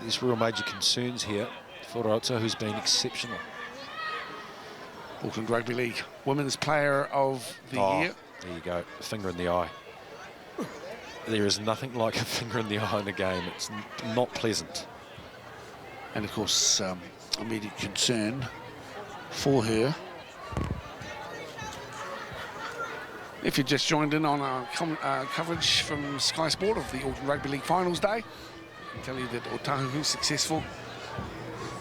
Speaker 2: There's real major concerns here for Rota, who's been exceptional.
Speaker 20: Auckland Rugby League Women's Player of the Year.
Speaker 2: There you go, a finger in the eye. There is nothing like a finger in the eye in a game. It's not pleasant.
Speaker 20: And of course, immediate concern for her. If you just joined in on our coverage from Sky Sport of the Auckland Rugby League Finals Day, I can tell you that Otahuhu successful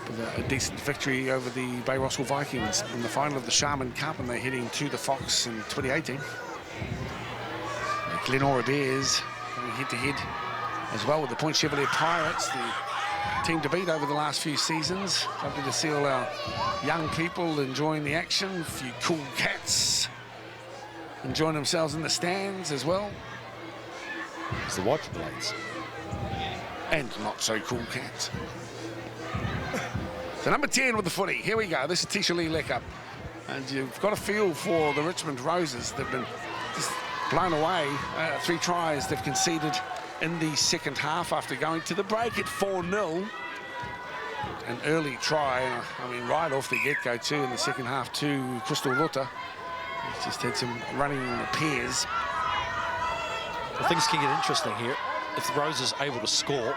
Speaker 20: with a decent victory over the Bay Rossville Vikings in the final of the Sharman Cup, and they're heading to the Fox in 2018. The Glenora Bears going head-to-head as well with the Point Chevalier Pirates, the team to beat over the last few seasons. Lovely to see all our young people enjoying the action. A few cool cats enjoying themselves in the stands as well.
Speaker 2: It's the Wiper Blades.
Speaker 20: And not so cool cats. So number 10 with the footy. Here we go. This is Tisha Lee Leckup. And you've got a feel for the Richmond Roses. They've been just blown away. 3 tries they've conceded in the second half after going to the break at 4-0. An early try, I mean, right off the get-go too in the second half to Crystal Rota. He's just had some running pairs.
Speaker 2: Well, things can get interesting here. If the Roses are able to score,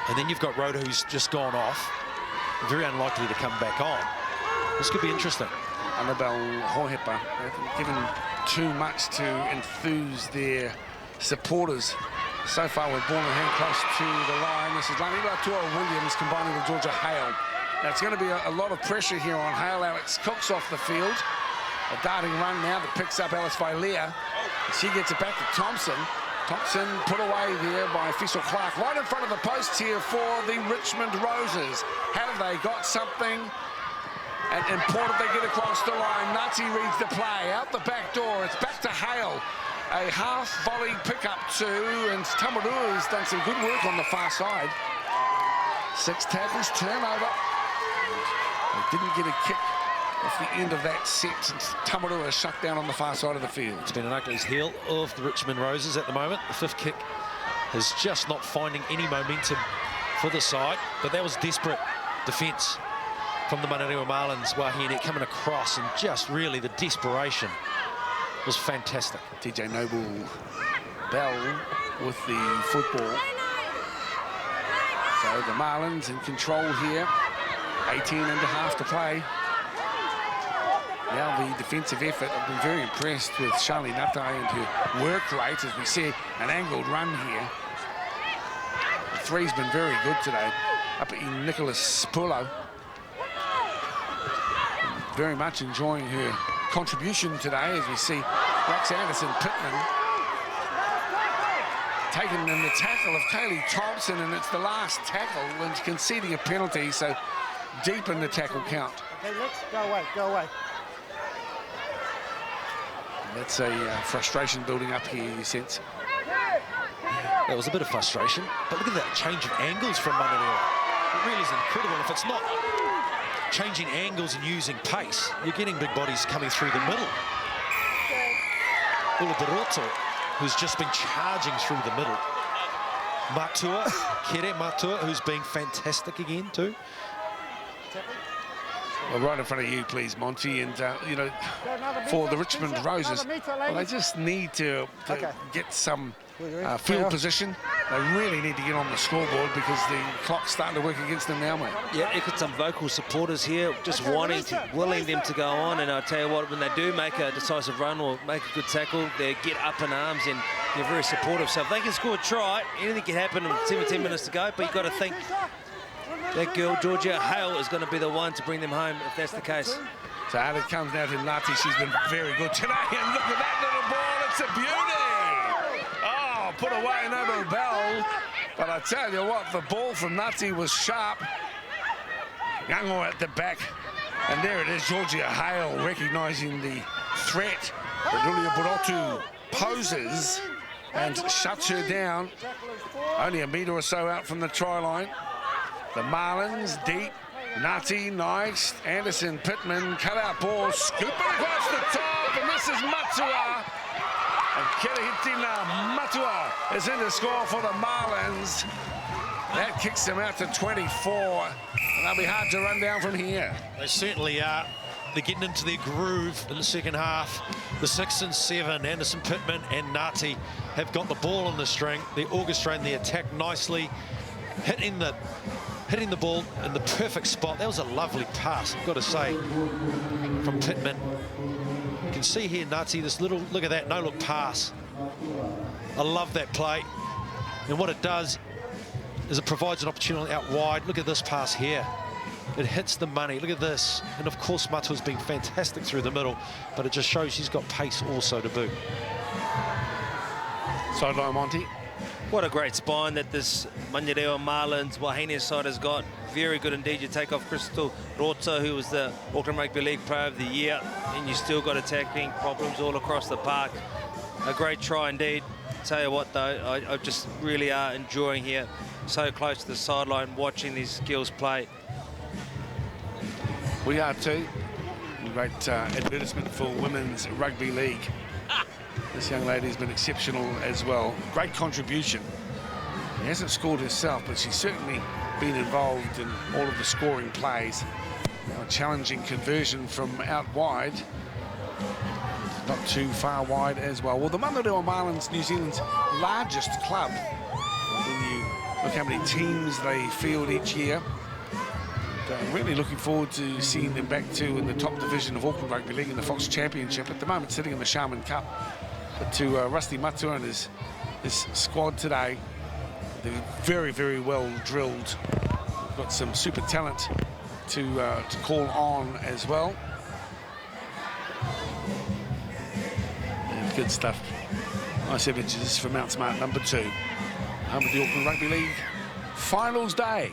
Speaker 2: and then you've got Rhoda, who's just gone off, very unlikely to come back on. This could be interesting.
Speaker 20: Annabelle Hohepa, given too much to enthuse their supporters so far with ball in hand close to the line. This is Lanila Tua-Williams combining with Georgia Hale. Now it's going to be a lot of pressure here on Hale. Alex Cook's off the field. A darting run now that picks up Alice Vilea. She gets it back to Thompson. Thompson put away there by Fissel Clark, right in front of the post here for the Richmond Roses. Have they got something? And important they get across the line. Nazi reads the play, out the back door. It's back to Hale. A half-volley pickup too, and Tamarua has done some good work on the far side. 6 tackles, turnover. They didn't get a kick off the end of that set since Tamarua is shut down on the far side of the field.
Speaker 2: It's been an Achilles heel of the Richmond Roses at the moment. The 5th kick is just not finding any momentum for the side, but that was desperate defence from the Manurewa Marlins. Wahine coming across, and just really the desperation was fantastic.
Speaker 20: TJ Noble Bell with the football. So the Marlins in control here. 18 and a half to play. Now the defensive effort. I've been very impressed with Charlie Nate and her work rate as we see an angled run here. The 3's been very good today. Up in Nicholas Pulo. Very much enjoying her contribution today as we see Rex Anderson-Pittman taken in the tackle of Kaylee Thompson, and it's the last tackle and conceding a penalty, so deep in the tackle count.
Speaker 3: Okay, let's go away, go away.
Speaker 20: That's a frustration building up here, you sense.
Speaker 2: There was a bit of frustration, but look at that change of angles from Manurewa. It really is incredible. If it's not changing angles and using pace, you're getting big bodies coming through the middle. Ulubaroto who's just been charging through the middle. Matua, Kere Matua, who's been fantastic again too.
Speaker 20: Well, right in front of you, please, Monty. And, you know, for the Richmond Roses, well, they just need to get some field position. They really need to get on the scoreboard because the clock's starting to work against them now, mate.
Speaker 5: Yeah, they've got some vocal supporters here just willing them to go on. And I'll tell you what, when they do make a decisive run or make a good tackle, they get up in arms and they're very supportive. So if they can score a try, anything can happen in 17 minutes to go. But you've got to think that girl, Georgia Hale, is going to be the one to bring them home if that's the case.
Speaker 20: So out it comes now to Nati. She's been very good today. And look at that little ball. It's a beauty. Oh, put away another bell. But I tell you what, the ball from Nati was sharp. Yango at the back. And there it is, Georgia Hale recognising the threat that Julia Burotu poses and shuts her down. Only a metre or so out from the try line. The Marlins deep. Nati, nice. Anderson, Pittman, cut out ball, scooping across the top, and this is Matua. And Kerehitina Matua is in to score for the Marlins. That kicks them out to 24, and they'll be hard to run down from here.
Speaker 2: They certainly are. They're getting into their groove in the second half. The 6 and 7, Anderson, Pittman, and Nati have got the ball on the string. They're orchestrating the attack nicely, hitting the ball in the perfect spot. That was a lovely pass, I've got to say, from Pittman. You can see here, Nati, this little, look at that, no-look pass. I love that play. And what it does is it provides an opportunity out wide. Look at this pass here. It hits the money. Look at this. And, of course, Matua's been fantastic through the middle, but it just shows she's got pace also to boot.
Speaker 20: Sideline, Monty.
Speaker 5: What a great spine that this Manurewa Marlins Wahine side has got. Very good indeed. You take off Crystal Rota, who was the Auckland Rugby League Player of the Year, and you still got attacking problems all across the park. A great try indeed. Tell you what, though, I just really are enjoying here, so close to the sideline, watching these skills play.
Speaker 20: We are too. Great advertisement for Women's Rugby League. This young lady's been exceptional as well. Great contribution. She hasn't scored herself, but she's certainly been involved in all of the scoring plays. A challenging conversion from out wide. Not too far wide as well. Well, the Manurewa Marlins, New Zealand's largest club. When you look how many teams they field each year. I'm really looking forward to seeing them back too in the top division of Auckland Rugby League in the Fox Championship. At the moment, sitting in the Sharman Cup. But to Rusty Matua and his squad today, they're very, very well drilled. We've got some super talent to call on as well. And good stuff. Nice images from Mount Smart number 2. Home of the Auckland Rugby League Finals Day.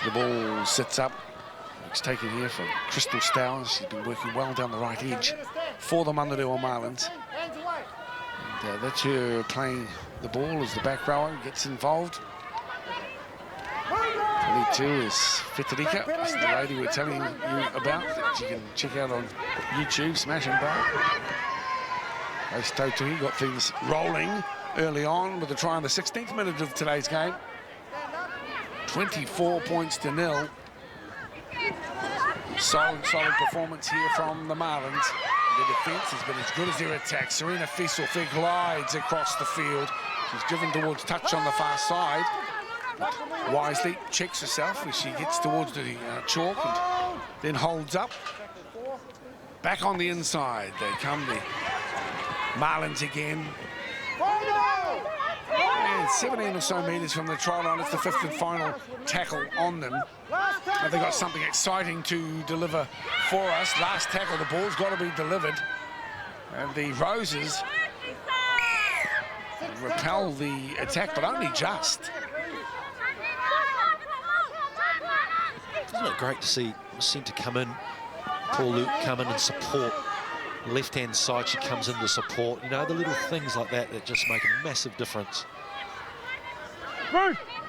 Speaker 20: The ball sits up. It's taken here from Crystal Stowers. She's been working well down the right edge for the Manurewa Marlins. And that's her playing the ball as the back rower gets involved. 22 is Fetarika. That's the lady we're telling you about that you can check out on YouTube, Smash and Bar. Ace Tautuhi got things rolling early on with a try in the 16th minute of today's game. 24 points to 0. Solid performance here from the Marlins. The defence has been as good as their attack. Serena Fieselfair glides across the field. She's driven towards touch on the far side. But wisely checks herself as she gets towards the chalk and then holds up. Back on the inside. They come, the Marlins again. And 17 or so metres from the try line. It's the 5th and final tackle on them. And they've got something exciting to deliver for us. Last tackle, the ball's got to be delivered. And the Roses repel the attack, but only just.
Speaker 2: Isn't it great to see centre come in, Paul Luke come in and support. Left-hand side, she comes in to support. You know, the little things like that that just make a massive difference.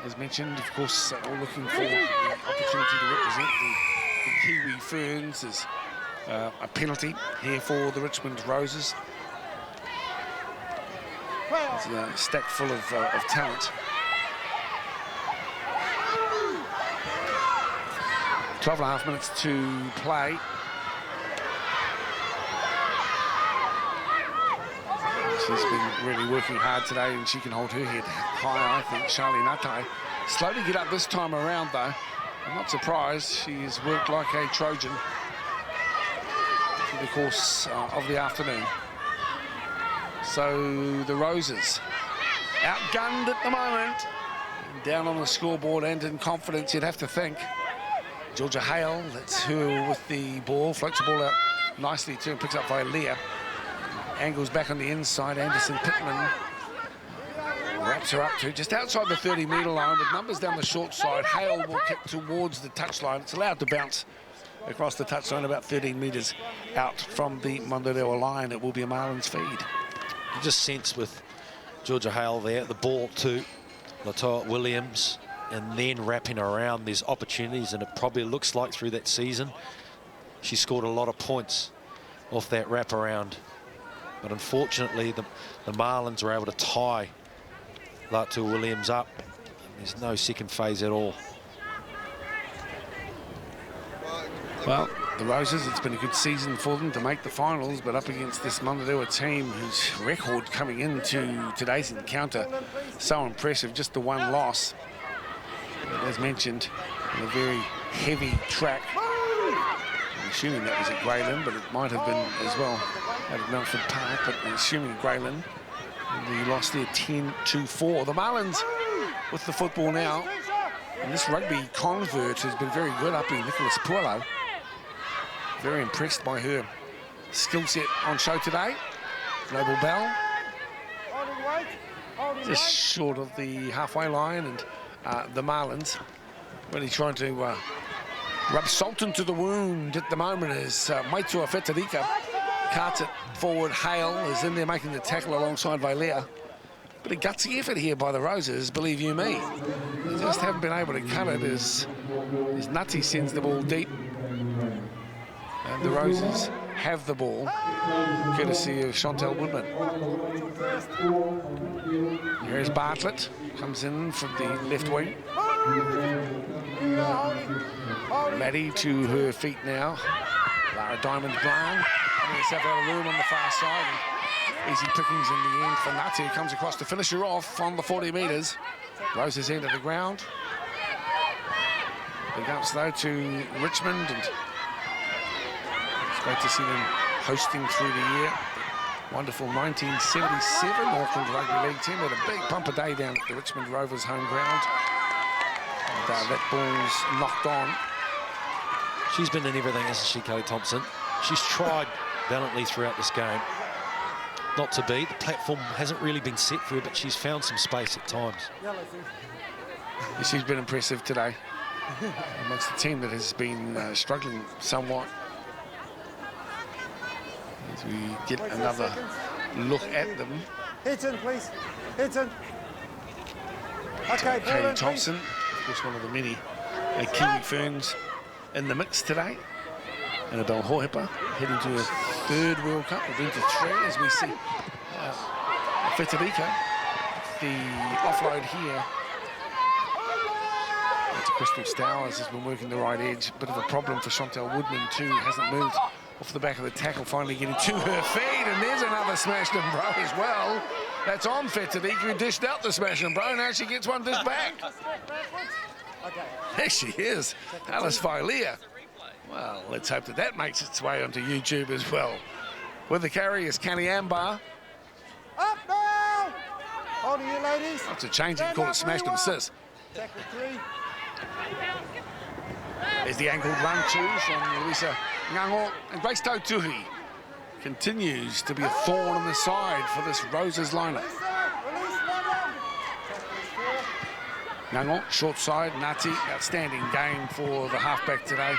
Speaker 20: As mentioned, of course, all looking for the opportunity to represent the Kiwi Ferns as a penalty here for the Richmond Roses. It's a stack full of talent. 12.5 minutes to play. She's been really working hard today, and she can hold her head high, I think. Charlie Natai. Slow to get up this time around, though. I'm not surprised. She's worked like a Trojan through the course of the afternoon. So the Roses outgunned at the moment. Down on the scoreboard and in confidence, you'd have to think. Georgia Hale, that's her with the ball, floats the ball out nicely too and picks up Vailea. Angles back on the inside, Anderson Pittman wraps her up to just outside the 30-metre line with numbers down the short side. Hale will kick towards the touchline. It's allowed to bounce across the touchline about 13 metres out from the Manurewa line. It will be a Marlins feed.
Speaker 2: You just sense with Georgia Hale there, the ball to Latoya Williams, and then wrapping around, there's opportunities, and it probably looks like through that season she scored a lot of points off that wraparound. But unfortunately, the Marlins were able to tie Latoya Williams up. There's no second phase at all.
Speaker 20: Well, the Roses, it's been a good season for them to make the finals, but up against this Manurewa team whose record coming into today's encounter so impressive, just the one loss. But as mentioned, on a very heavy track. I'm assuming that was at Greyland, but it might have been as well at Melford Park, but I'm assuming Greyland. And we lost there 10-4. The Marlins with the football now. And this rugby convert has been very good up in Nicholas Puelo. Very impressed by her skill set on show today. Noble Bell. Just short of the halfway line, and the Marlins really trying to rub salt into the wound at the moment as Maitua Fetarika carts it forward. Hale is in there making the tackle alongside Vailea. But a gutsy effort here by the Roses, believe you me. They just haven't been able to cut it as Nutty sends the ball deep. And the Roses have the ball, courtesy of Chantel Woodman. Here's Bartlett, comes in from the left wing. Maddie to her feet now. Lara Diamond Brown, having herself out of room on the far side. And easy pickings in the end for Nutty, who comes across to finish her off on the 40 metres. Roses end of the ground. Big ups though to Richmond, and great to see them hosting through the year. Wonderful 1977 Auckland Rugby League team. Had a big bumper day down at the Richmond Rovers home ground. And that ball's knocked on.
Speaker 2: She's been in everything, hasn't she, Kelly Thompson? She's tried valiantly throughout this game not to be. The platform hasn't really been set for her, but she's found some space at times.
Speaker 20: She's been impressive today amongst the team that has been struggling somewhat. As we get another look at them.
Speaker 3: Hitton, please. Hitton. Okay,
Speaker 20: Katie Thompson, of course, one of the many Kiwi ferns in the mix today. Annabelle Hohepa heading to her third World Cup. We've been to 3 as we see Fetarika, the offload here. To Crystal Stowers has been working the right edge. Bit of a problem for Chantel Woodman too. Hasn't moved off the back of the tackle, finally getting to her feet, and there's another smash and bro as well. That's on Fetarika, who dished out the smash and bro. Now she gets one dished back. There she is, Alice Vailea. Well, let's hope that that makes its way onto YouTube as well. With the carry is Canny Ambar.
Speaker 3: Up now! Hold you ladies.
Speaker 20: That's a change, you can call it smash and assist.
Speaker 3: Tackle 3.
Speaker 20: There's the angled run too from Louisa Ngango, and Grace Tautuhi continues to be a thorn in the side for this Roses lineup. Ngango, short side, Nati, outstanding game for the halfback today.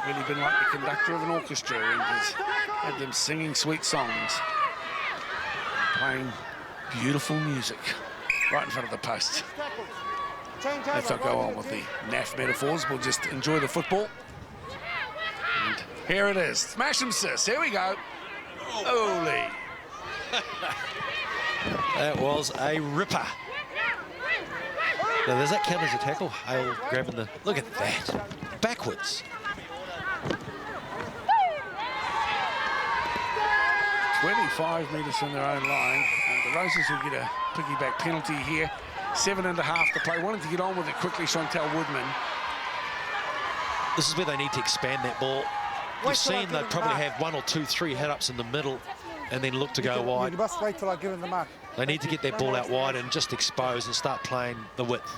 Speaker 20: He's really been like the conductor of an orchestra, and has had them singing sweet songs, playing beautiful music right in front of the post. Let's not go on with the naff metaphors. We'll just enjoy the football. And Here it is. Smash 'em, sis. Here we go. Holy.
Speaker 2: That was a ripper. Now, does that count as a tackle? Hale grabbing the... Look at that. Backwards.
Speaker 20: 25 metres from their own line. And the Roses will get a piggyback penalty here. 7.5 to play. Wanted to get on with it quickly, Chantel Woodman.
Speaker 2: This is where they need to expand that ball. You've seen they'd probably have 1 or 2, 3 head-ups in the middle and then look to go wide.
Speaker 3: You must wait till I give him the mark.
Speaker 2: They need to get that ball out wide and just expose and start playing the width.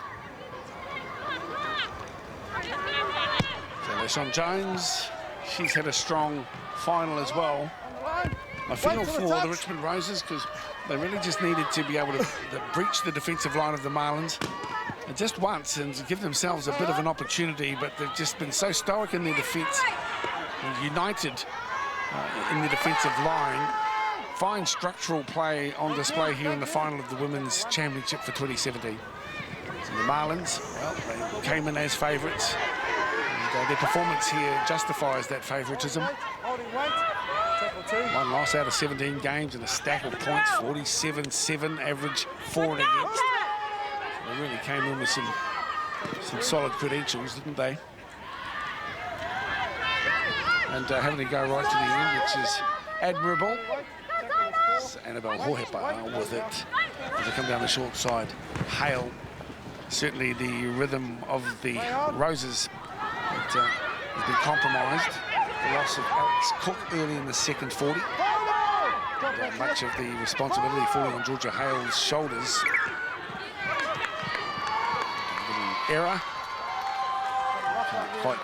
Speaker 20: So LaShawn Jones, she's had a strong final as well. I feel for the Richmond Roses because they really just needed to be able to breach the defensive line of the Marlins just once and give themselves a bit of an opportunity, but they've just been so stoic in their defence and united in the defensive line. Fine structural play on display here in the final of the Women's Championship for 2017. So the Marlins, well, they came in as favourites. And, their performance here justifies that favouritism. One loss out of 17 games and a stack of points, 47-7, average 4 and against. So they really came in with some solid credentials, didn't they? And having to go right to the end, which is admirable. It's Annabelle Hohepa with it as they come down the short side. Hale, certainly the rhythm of the Roses has been compromised. The loss of Alex Cook early in the second 40. Much of the responsibility falling on Georgia Hale's shoulders. A little error. Quite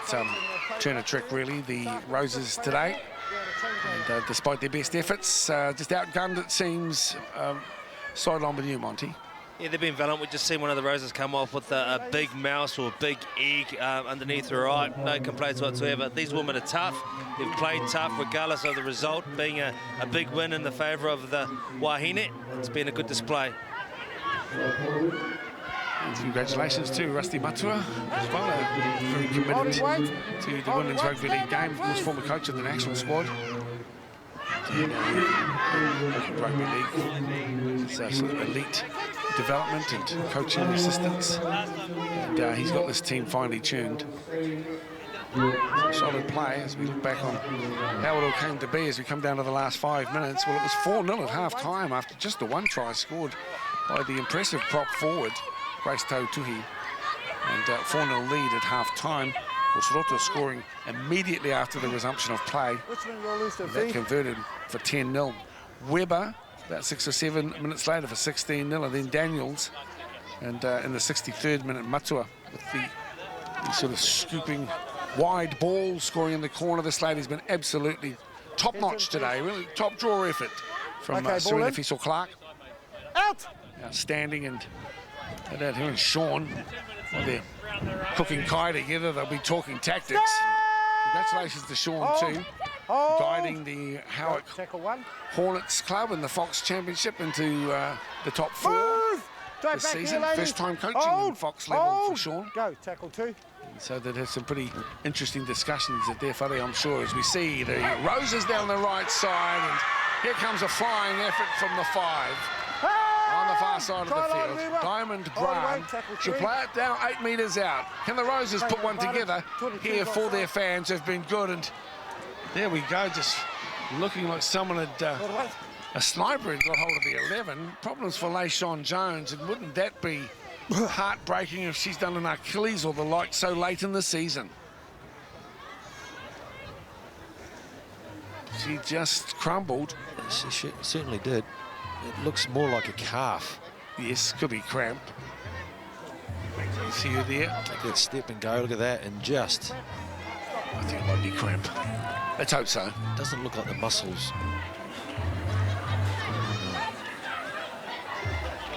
Speaker 20: turn a trick, really, the Roses today. And despite their best efforts, just outgunned, it seems. Sideline with you, Monty.
Speaker 5: Yeah, they've been valiant. We've just seen one of the Roses come off with a big mouse or a big egg underneath her eye. No complaints whatsoever. These women are tough. They've played tough regardless of the result, being a big win in the favour of the Wahine. It's been a good display.
Speaker 20: And congratulations to Rusty Matua as well, very committed to the Women's Rugby League game. Of course, former coach of the national squad. Rugby League is sort of elite development and coaching assistants. And he's got this team finely tuned. Some solid play as we look back on how it all came to be as we come down to the last 5 minutes. Well, it was 4-0 at half-time after just the 1 try scored by the impressive prop forward, Grace Tautuhi. And 4-0 lead at half-time. Roto scoring immediately after the resumption of play. That converted for 10-0. Weber, about 6 or 7 minutes later for 16-0, and then Daniels. And in the 63rd minute, Matua with the sort of scooping wide ball, scoring in the corner. This lady's been absolutely top-notch today. Really top draw effort from Serena Fissel-Clark.
Speaker 3: Out!
Speaker 20: Outstanding, and her and Sean, well, they're cooking Kai together. They'll be talking tactics. Congratulations to Sean too, guiding the Howick Hornets Club in the Fox Championship into the top 4 this season. First time coaching in Fox level for Sean.
Speaker 3: Go, tackle 2.
Speaker 20: So that has some pretty interesting discussions at their footy, I'm sure, as we see the Roses down the right side, and here comes a flying effort from the 5. On the far side of the field, Diamond Brown should play it down 8 metres out. Can the Roses put one together here for their fans who've been good? And there we go, just looking like someone had, a sniper had got hold of the 11. Problems for LaShawn Jones, and wouldn't that be heartbreaking if she's done an Achilles or the like so late in the season? She just crumbled.
Speaker 2: She certainly did. It looks more like a calf.
Speaker 20: Yes, could be cramp. You see her there?
Speaker 2: Take that step and go, look at that, and just...
Speaker 20: I think it might be cramp. Let's hope so.
Speaker 2: It doesn't look like the muscles.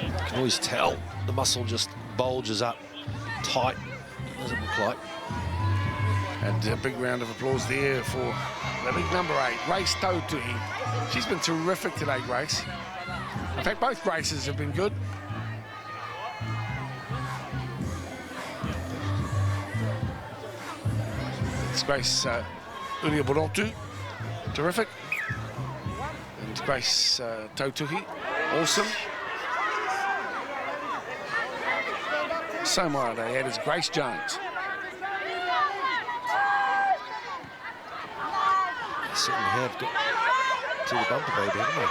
Speaker 2: You can always tell the muscle just bulges up tight. Doesn't look like.
Speaker 20: And a big round of applause there for the big number 8, Grace Tautuhi. She's been terrific today, Grace. In fact, both Graces have been good. It's Grace Uria Borotu, terrific. And Grace Tautuhi, awesome. Samoa they had is Grace Jones.
Speaker 2: Certainly have got to the bumper baby, haven't they?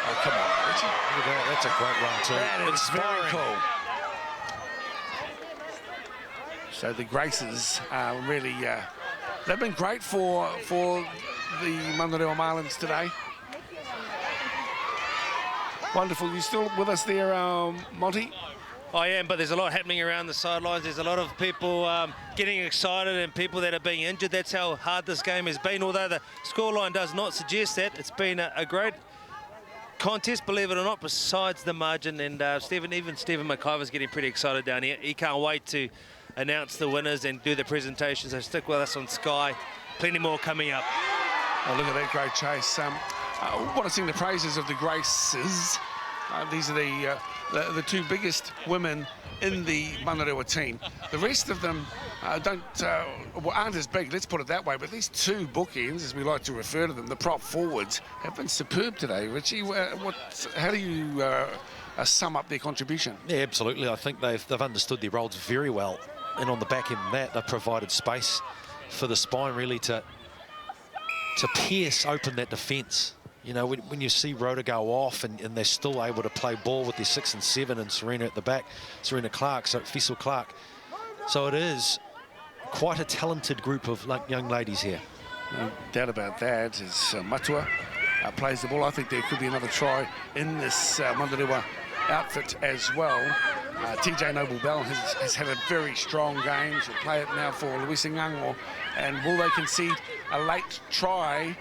Speaker 20: Oh, come on, Richie.
Speaker 2: Look at that. That's a great run too.
Speaker 20: That is very
Speaker 2: Inspiring.
Speaker 20: cool. So the Graces are really, they've been great for the Manurewa Marlins today. Wonderful. You still with us there, Monty?
Speaker 5: I am, but there's a lot happening around the sidelines. There's a lot of people getting excited and people that are being injured. That's how hard this game has been, although the scoreline does not suggest that. It's been a great contest, believe it or not, besides the margin. And even Stephen McIver's getting pretty excited down here. He can't wait to announce the winners and do the presentation, so stick with us on Sky. Plenty more coming up.
Speaker 20: Oh, look at that great chase. I want to sing the praises of the Graces. These are the two biggest women in the Manurewa team. The rest of them aren't as big, let's put it that way, but these two bookends, as we like to refer to them, the prop forwards, have been superb today. Richie, how do you sum up their contribution?
Speaker 2: Yeah, absolutely. I think they've understood their roles very well, and on the back end of that, they've provided space for the spine really to pierce open that defence. You know, when you see Rhoda go off and they're still able to play ball with their 6 and 7 and Serena at the back, Serena Clark, so Fessel Clark. So it is quite a talented group of young ladies here.
Speaker 20: No doubt about that. As Matua plays the ball, I think there could be another try in this Manurewa outfit as well. TJ Noble-Bell has had a very strong game. She'll play it now for Luisa Ngango. And will they concede a late try?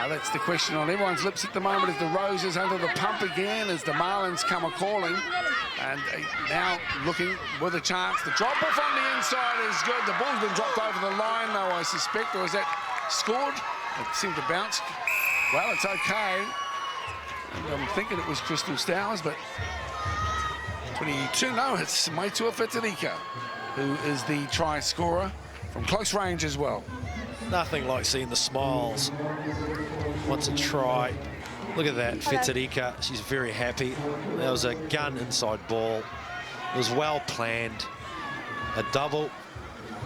Speaker 20: That's the question on everyone's lips at the moment as the Roses under the pump again as the Marlins come a-calling. And now looking with a chance. The drop-off on the inside is good. The ball's been dropped over the line, though, I suspect. Or is that scored? It seemed to bounce. Well, it's okay. And I'm thinking it was Crystal Stowers, but 22, no, it's Maitua Fitarika, who is the try scorer from close range as well.
Speaker 2: Nothing like seeing the smiles once a try. Look at that, Fitarika, she's very happy. There was a gun inside ball. It was well planned. A double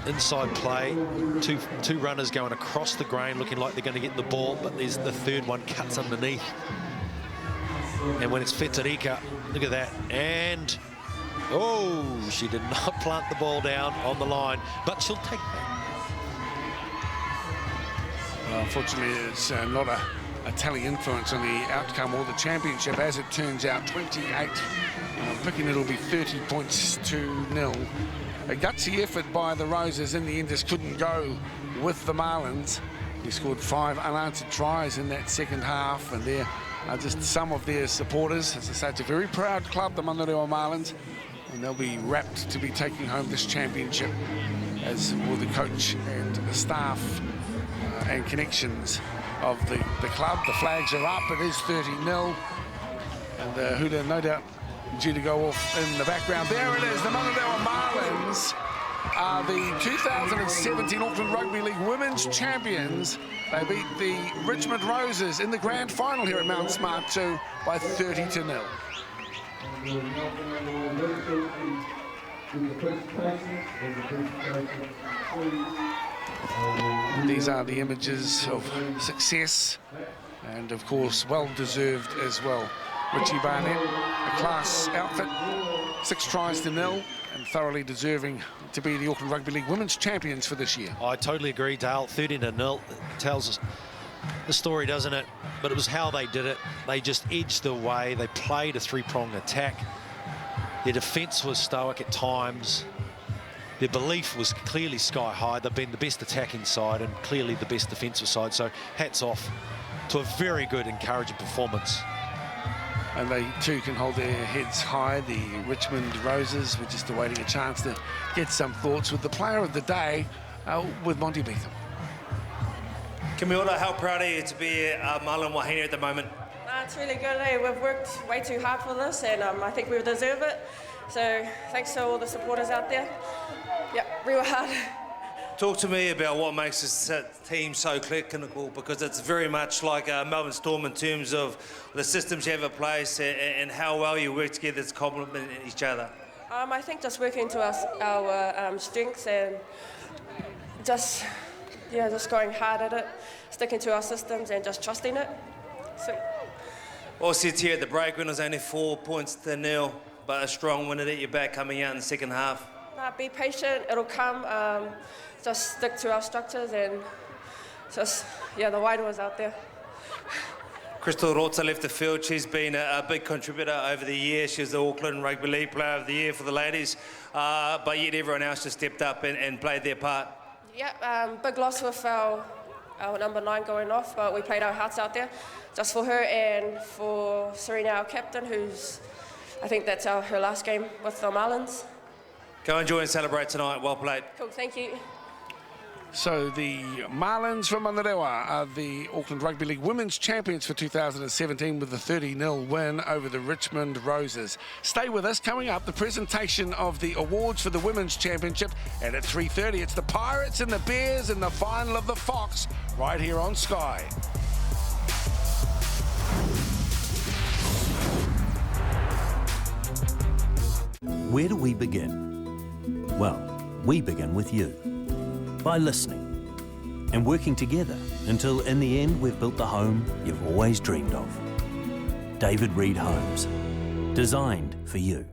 Speaker 2: inside play. Two runners going across the grain, looking like they're going to get the ball, but there's the third one cuts underneath. And when it's Fitarika, look at that. And, oh, she did not plant the ball down on the line, but she'll take that.
Speaker 20: Well, unfortunately, it's not a telling influence on the outcome or the championship. As it turns out, 28. I'm picking it'll be 30 points to 0. A gutsy effort by the Roses in the end just couldn't go with the Marlins. They scored 5 unanswered tries in that second half, and there are just some of their supporters. As I say, it's a very proud club, the Manurewa Marlins, and they'll be rapt to be taking home this championship, as will the coach and the staff and connections of the club. The flags are up. It is 30-0. And Huda, no doubt, due to go off in the background. There it is. The Manurewa Marlins are the 2017 Auckland Rugby League Women's Champions. They beat the Richmond Roses in the grand final here at Mount Smart 2 by 30-0. These are the images of success and, of course, well-deserved as well. Richie Barnett, a class outfit, 6 tries to 0, and thoroughly deserving to be the Auckland Rugby League Women's Champions for this year.
Speaker 2: I totally agree, Dale. 30-0 tells us the story, doesn't it? But it was how they did it. They just edged the way. They played a 3-pronged attack. Their defence was stoic at times. Their belief was clearly sky high. They've been the best attacking side and clearly the best defensive side. So hats off to a very good, encouraging performance.
Speaker 20: And they too can hold their heads high. The Richmond Roses were just awaiting a chance to get some thoughts with the player of the day, with Monty Beetham.
Speaker 4: Kia ora, how proud are you to be Marlon Wahine at the moment?
Speaker 6: It's really good. We've worked way too hard for this, and I think we deserve it. So thanks to all the supporters out there. Yep, real hard.
Speaker 4: Talk to me about what makes this team so clinical, because it's very much like Melbourne Storm in terms of the systems you have in place and how well you work together to complement each other.
Speaker 6: I think just working to our strengths and just going hard at it, sticking to our systems and just trusting it. So.
Speaker 4: All said here at the break when it was only 4 points to 0, but a strong win at your back coming out in the second half.
Speaker 6: Be patient, it'll come. Just stick to our structures and just, the wide was out there.
Speaker 4: Crystal Rota left the field. She's been a big contributor over the years. She was the Auckland Rugby League Player of the Year for the ladies, but yet everyone else just stepped up and played their part.
Speaker 6: Yeah, big loss with our number 9 going off, but we played our hearts out there just for her and for Serena, our captain, I think that's her last game with the Marlins.
Speaker 4: Go enjoy and celebrate tonight. Well played.
Speaker 6: Cool, thank you.
Speaker 20: So the Marlins from Manurewa are the Auckland Rugby League Women's Champions for 2017 with a 30-0 win over the Richmond Roses. Stay with us. Coming up, the presentation of the awards for the Women's Championship, and at 3:30 it's the Pirates and the Bears in the final of the Fox right here on Sky.
Speaker 7: Where do we begin? Well, we begin with you, by listening and working together until in the end we've built the home you've always dreamed of. David Reed Homes, designed for you.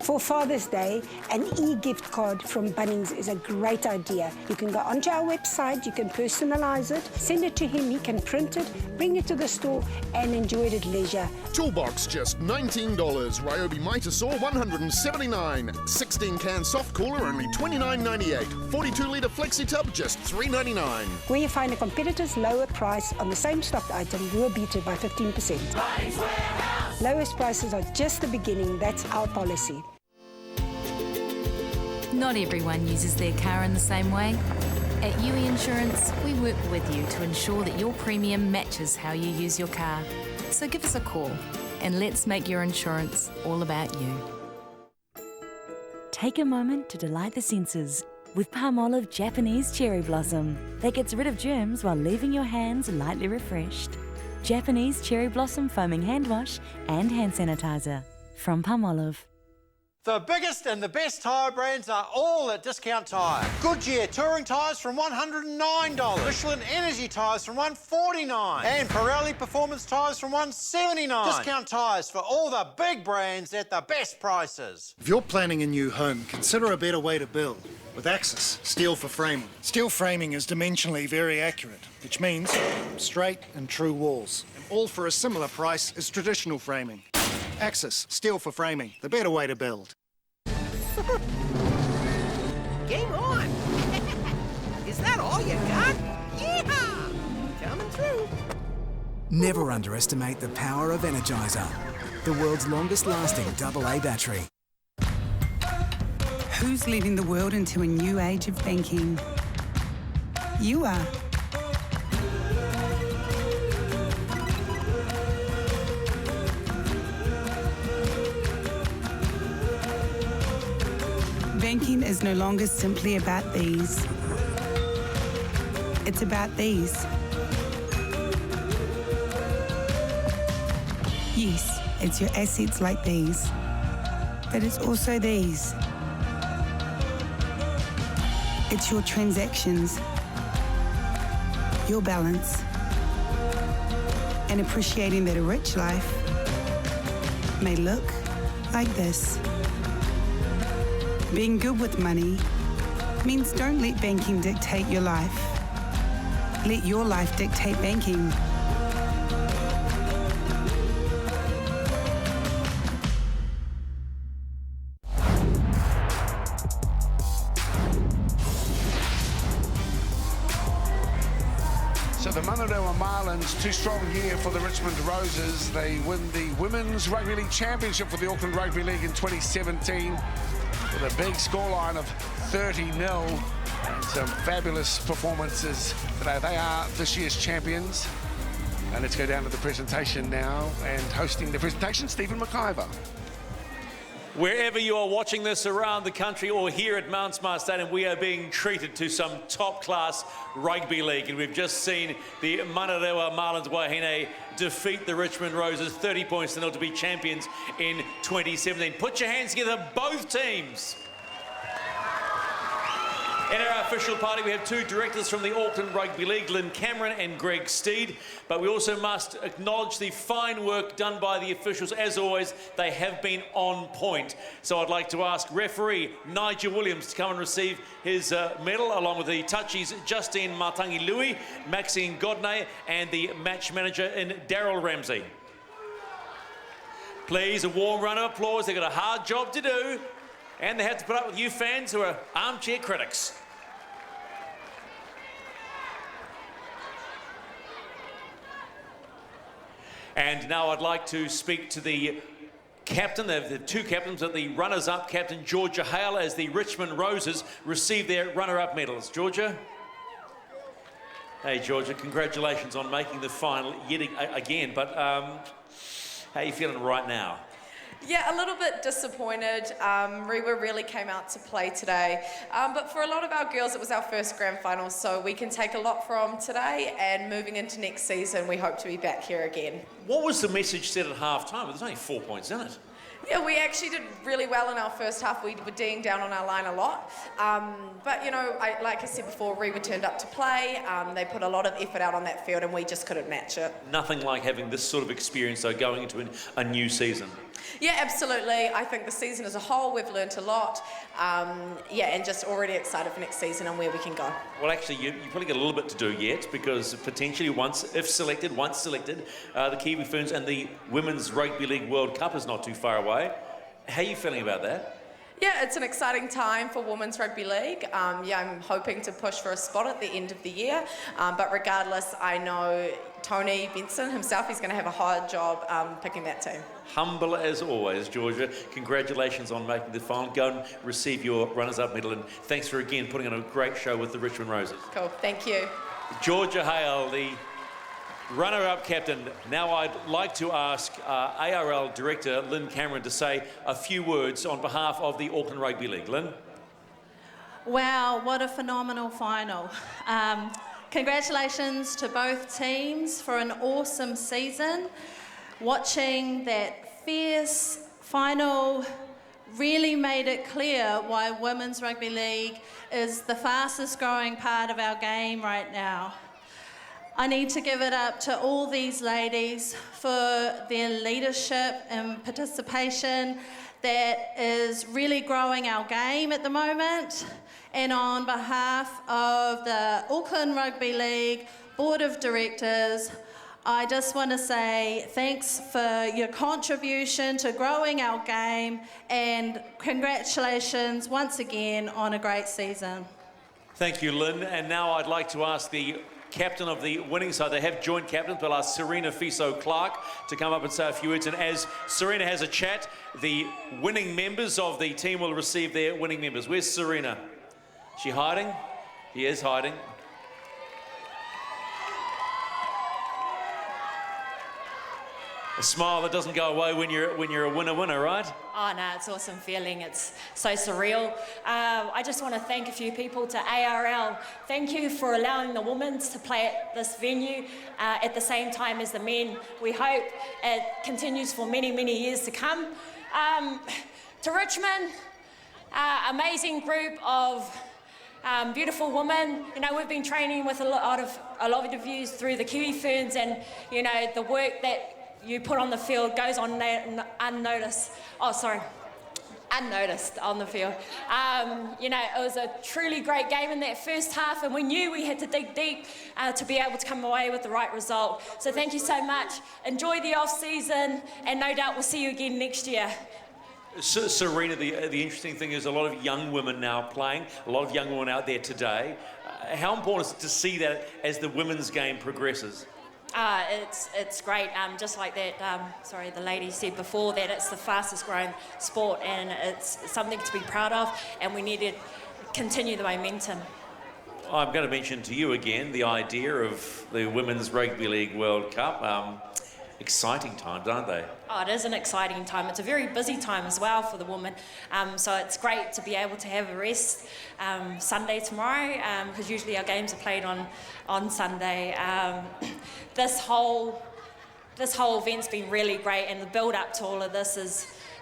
Speaker 11: For Father's Day, an e-gift card from Bunnings is a great idea. You can go onto our website, you can personalise it, send it to him, he can print it, bring it to the store and enjoy it at leisure.
Speaker 16: Toolbox just $19, Ryobi Mitre Saw $179, 16-can soft cooler only $29.98, 42-litre flexi tub just $3.99.
Speaker 11: Where you find a competitor's lower price on the same stocked item, we'll beat it by 15%. Lowest prices are just the beginning, that's our policy.
Speaker 12: Not everyone uses their car in the same way. At UE Insurance, we work with you to ensure that your premium matches how you use your car. So give us a call and let's make your insurance all about you.
Speaker 13: Take a moment to delight the senses with Palmolive Japanese Cherry Blossom that gets rid of germs while leaving your hands lightly refreshed. Japanese Cherry Blossom Foaming Hand Wash and Hand Sanitizer from Palmolive.
Speaker 14: The biggest and the best tyre brands are all at Discount Tyre. Goodyear touring tyres from $109. Michelin Energy tyres from $149. And Pirelli Performance tyres from $179. Discount Tyres for all the big brands at the best prices.
Speaker 26: If you're planning a new home, consider a better way to build. With Axis Steel for Framing. Steel framing is dimensionally very accurate, which means straight and true walls. And all for a similar price as traditional framing. Axis Steel for Framing, the better way to build.
Speaker 18: Game on! Is that all you got? Yeehaw! Coming through.
Speaker 19: Never underestimate the power of Energizer, the world's longest lasting AA battery.
Speaker 27: Who's leading the world into a new age of banking? You are. Banking is no longer simply about these. It's about these. Yes, it's your assets like these, but it's also these. It's your transactions, your balance, and appreciating that a rich life may look like this. Being good with money means don't let banking dictate your life. Let your life dictate banking.
Speaker 20: So the Manurewa Marlins, too strong year for the Richmond Roses. They win the Women's Rugby League Championship for the Auckland Rugby League in 2017 with a big scoreline of 30-0 and some fabulous performances today. They are this year's champions. And let's go down to the presentation now, and hosting the presentation, Stephen McIver.
Speaker 1: Wherever you are watching this around the country or here at Mount Smart Stadium, we are being treated to some top-class rugby league. And we've just seen the Manurewa Marlins Wahine defeat the Richmond Roses 30 points to 0 to be champions in 2017. Put your hands together, both teams. In our official party, we have two directors from the Auckland Rugby League, Lynn Cameron and Greg Steed. But we also must acknowledge the fine work done by the officials. As always, they have been on point. So I'd like to ask referee Nigel Williams to come and receive his medal, along with the touchies Justine Matangi-Lui, Maxine Godney, and the match manager in Daryl Ramsey. Please, a warm round of applause. They've got a hard job to do. And they have to put up with you fans who are armchair critics. And now I'd like to speak to the captain, the two captains, of the runners-up captain, Georgia Hale, as the Richmond Roses receive their runner-up medals. Georgia? Hey, Georgia, congratulations on making the final yet again, but how are you feeling right now?
Speaker 8: Yeah, a little bit disappointed. Rewa really came out to play today. But for a lot of our girls, it was our first grand final, so we can take a lot from today, and moving into next season, we hope to be back here again.
Speaker 1: What was the message said at half-time? There's only 4 points in it.
Speaker 8: Yeah, we actually did really well in our first half. We were D'ing down on our line a lot. But, you know, like I said before, Rewa turned up to play. They put a lot of effort out on that field, and we just couldn't match it.
Speaker 1: Nothing like having this sort of experience, though, going into a new season.
Speaker 8: Yeah, absolutely. I think the season as a whole, we've learnt a lot. Yeah, and just already excited for next season and where we can go.
Speaker 1: Well, actually, you probably got a little bit to do yet, because potentially once selected, the Kiwi Ferns and the Women's Rugby League World Cup is not too far away. How are you feeling about that?
Speaker 8: Yeah, it's an exciting time for Women's Rugby League. Yeah, I'm hoping to push for a spot at the end of the year. But regardless, I know Tony Benson himself, he's going to have a hard job picking that team.
Speaker 1: Humble as always, Georgia. Congratulations on making the final. Go and receive your runners-up medal, and thanks for again putting on a great show with the Richmond Roses.
Speaker 8: Cool, thank you.
Speaker 1: Georgia Hale, the runner-up captain. Now I'd like to ask ARL Director Lynn Cameron to say a few words on behalf of the Auckland Rugby League. Lynn?
Speaker 10: Wow, what a phenomenal final. Congratulations to both teams for an awesome season. Watching that fierce final really made it clear why Women's Rugby League is the fastest growing part of our game right now. I need to give it up to all these ladies for their leadership and participation that is really growing our game at the moment. And on behalf of the Auckland Rugby League Board of Directors, I just want to say thanks for your contribution to growing our game, and congratulations once again on a great season.
Speaker 1: Thank you, Lynn. And now I'd like to ask the captain of the winning side. They have joint captains, but I'll ask Serena Fiso-Clark to come up and say a few words. And as Serena has a chat, the winning members of the team will receive their winning members. Where's Serena? Is she hiding? She is hiding. A smile that doesn't go away when you're a winner, right?
Speaker 15: Oh no, it's an awesome feeling. It's so surreal. I just want to thank a few people to ARL. Thank you for allowing the women to play at this venue at the same time as the men. We hope it continues for many, many years to come. To Richmond, amazing group of beautiful women. You know, we've been training with a lot of you through the Kiwi Ferns, and you know the work that you put on the field goes on unnoticed. Unnoticed on the field. You know, it was a truly great game in that first half, and we knew we had to dig deep to be able to come away with the right result. So thank you so much. Enjoy the off-season, and no doubt we'll see you again next year.
Speaker 1: Serena, the interesting thing is a lot of young women now playing, a lot of young women out there today. How important is it to see that as the women's game progresses?
Speaker 15: It's great. Just like that, the lady said before, that it's the fastest growing sport, and it's something to be proud of, and we need to continue the momentum.
Speaker 1: I'm going to mention to you again the idea of the Women's Rugby League World Cup. exciting times, aren't they?
Speaker 15: Oh, it is an exciting time. It's a very busy time as well for the women. So it's great to be able to have a rest Sunday tomorrow, because usually our games are played on Sunday. This whole event's been really great, and the build up to all of this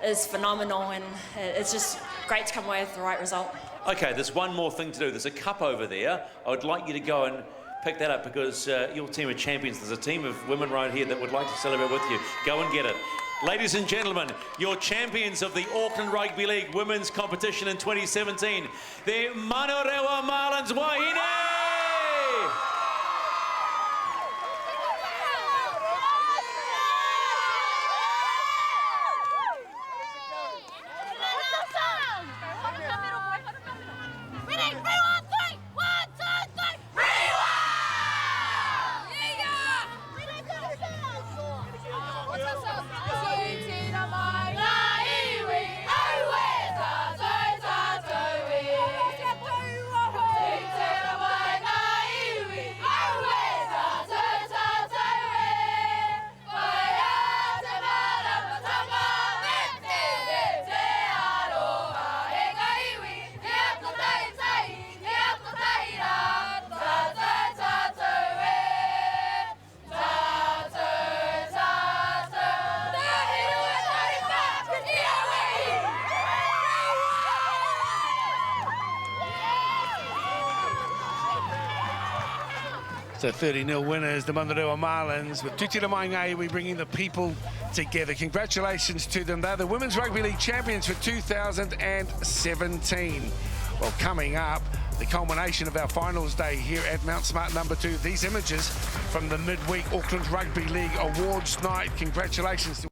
Speaker 15: is phenomenal, and it's just great to come away with the right result.
Speaker 1: Okay, there's one more thing to do. There's a cup over there. I would like you to go and pick that up, because your team of champions, there's a team of women right here that would like to celebrate with you. Go and get it. Ladies and gentlemen, your champions of the Auckland Rugby League women's competition in 2017, the Manurewa Marlins Wahine!
Speaker 20: So 30-0 winners, the Manurewa Marlins, with Tutira Maingai bringing the people together. Congratulations to them. They're the Women's Rugby League champions for 2017. Well, coming up, the culmination of our finals day here at Mount Smart number 2. These images from the midweek Auckland Rugby League Awards night. Congratulations to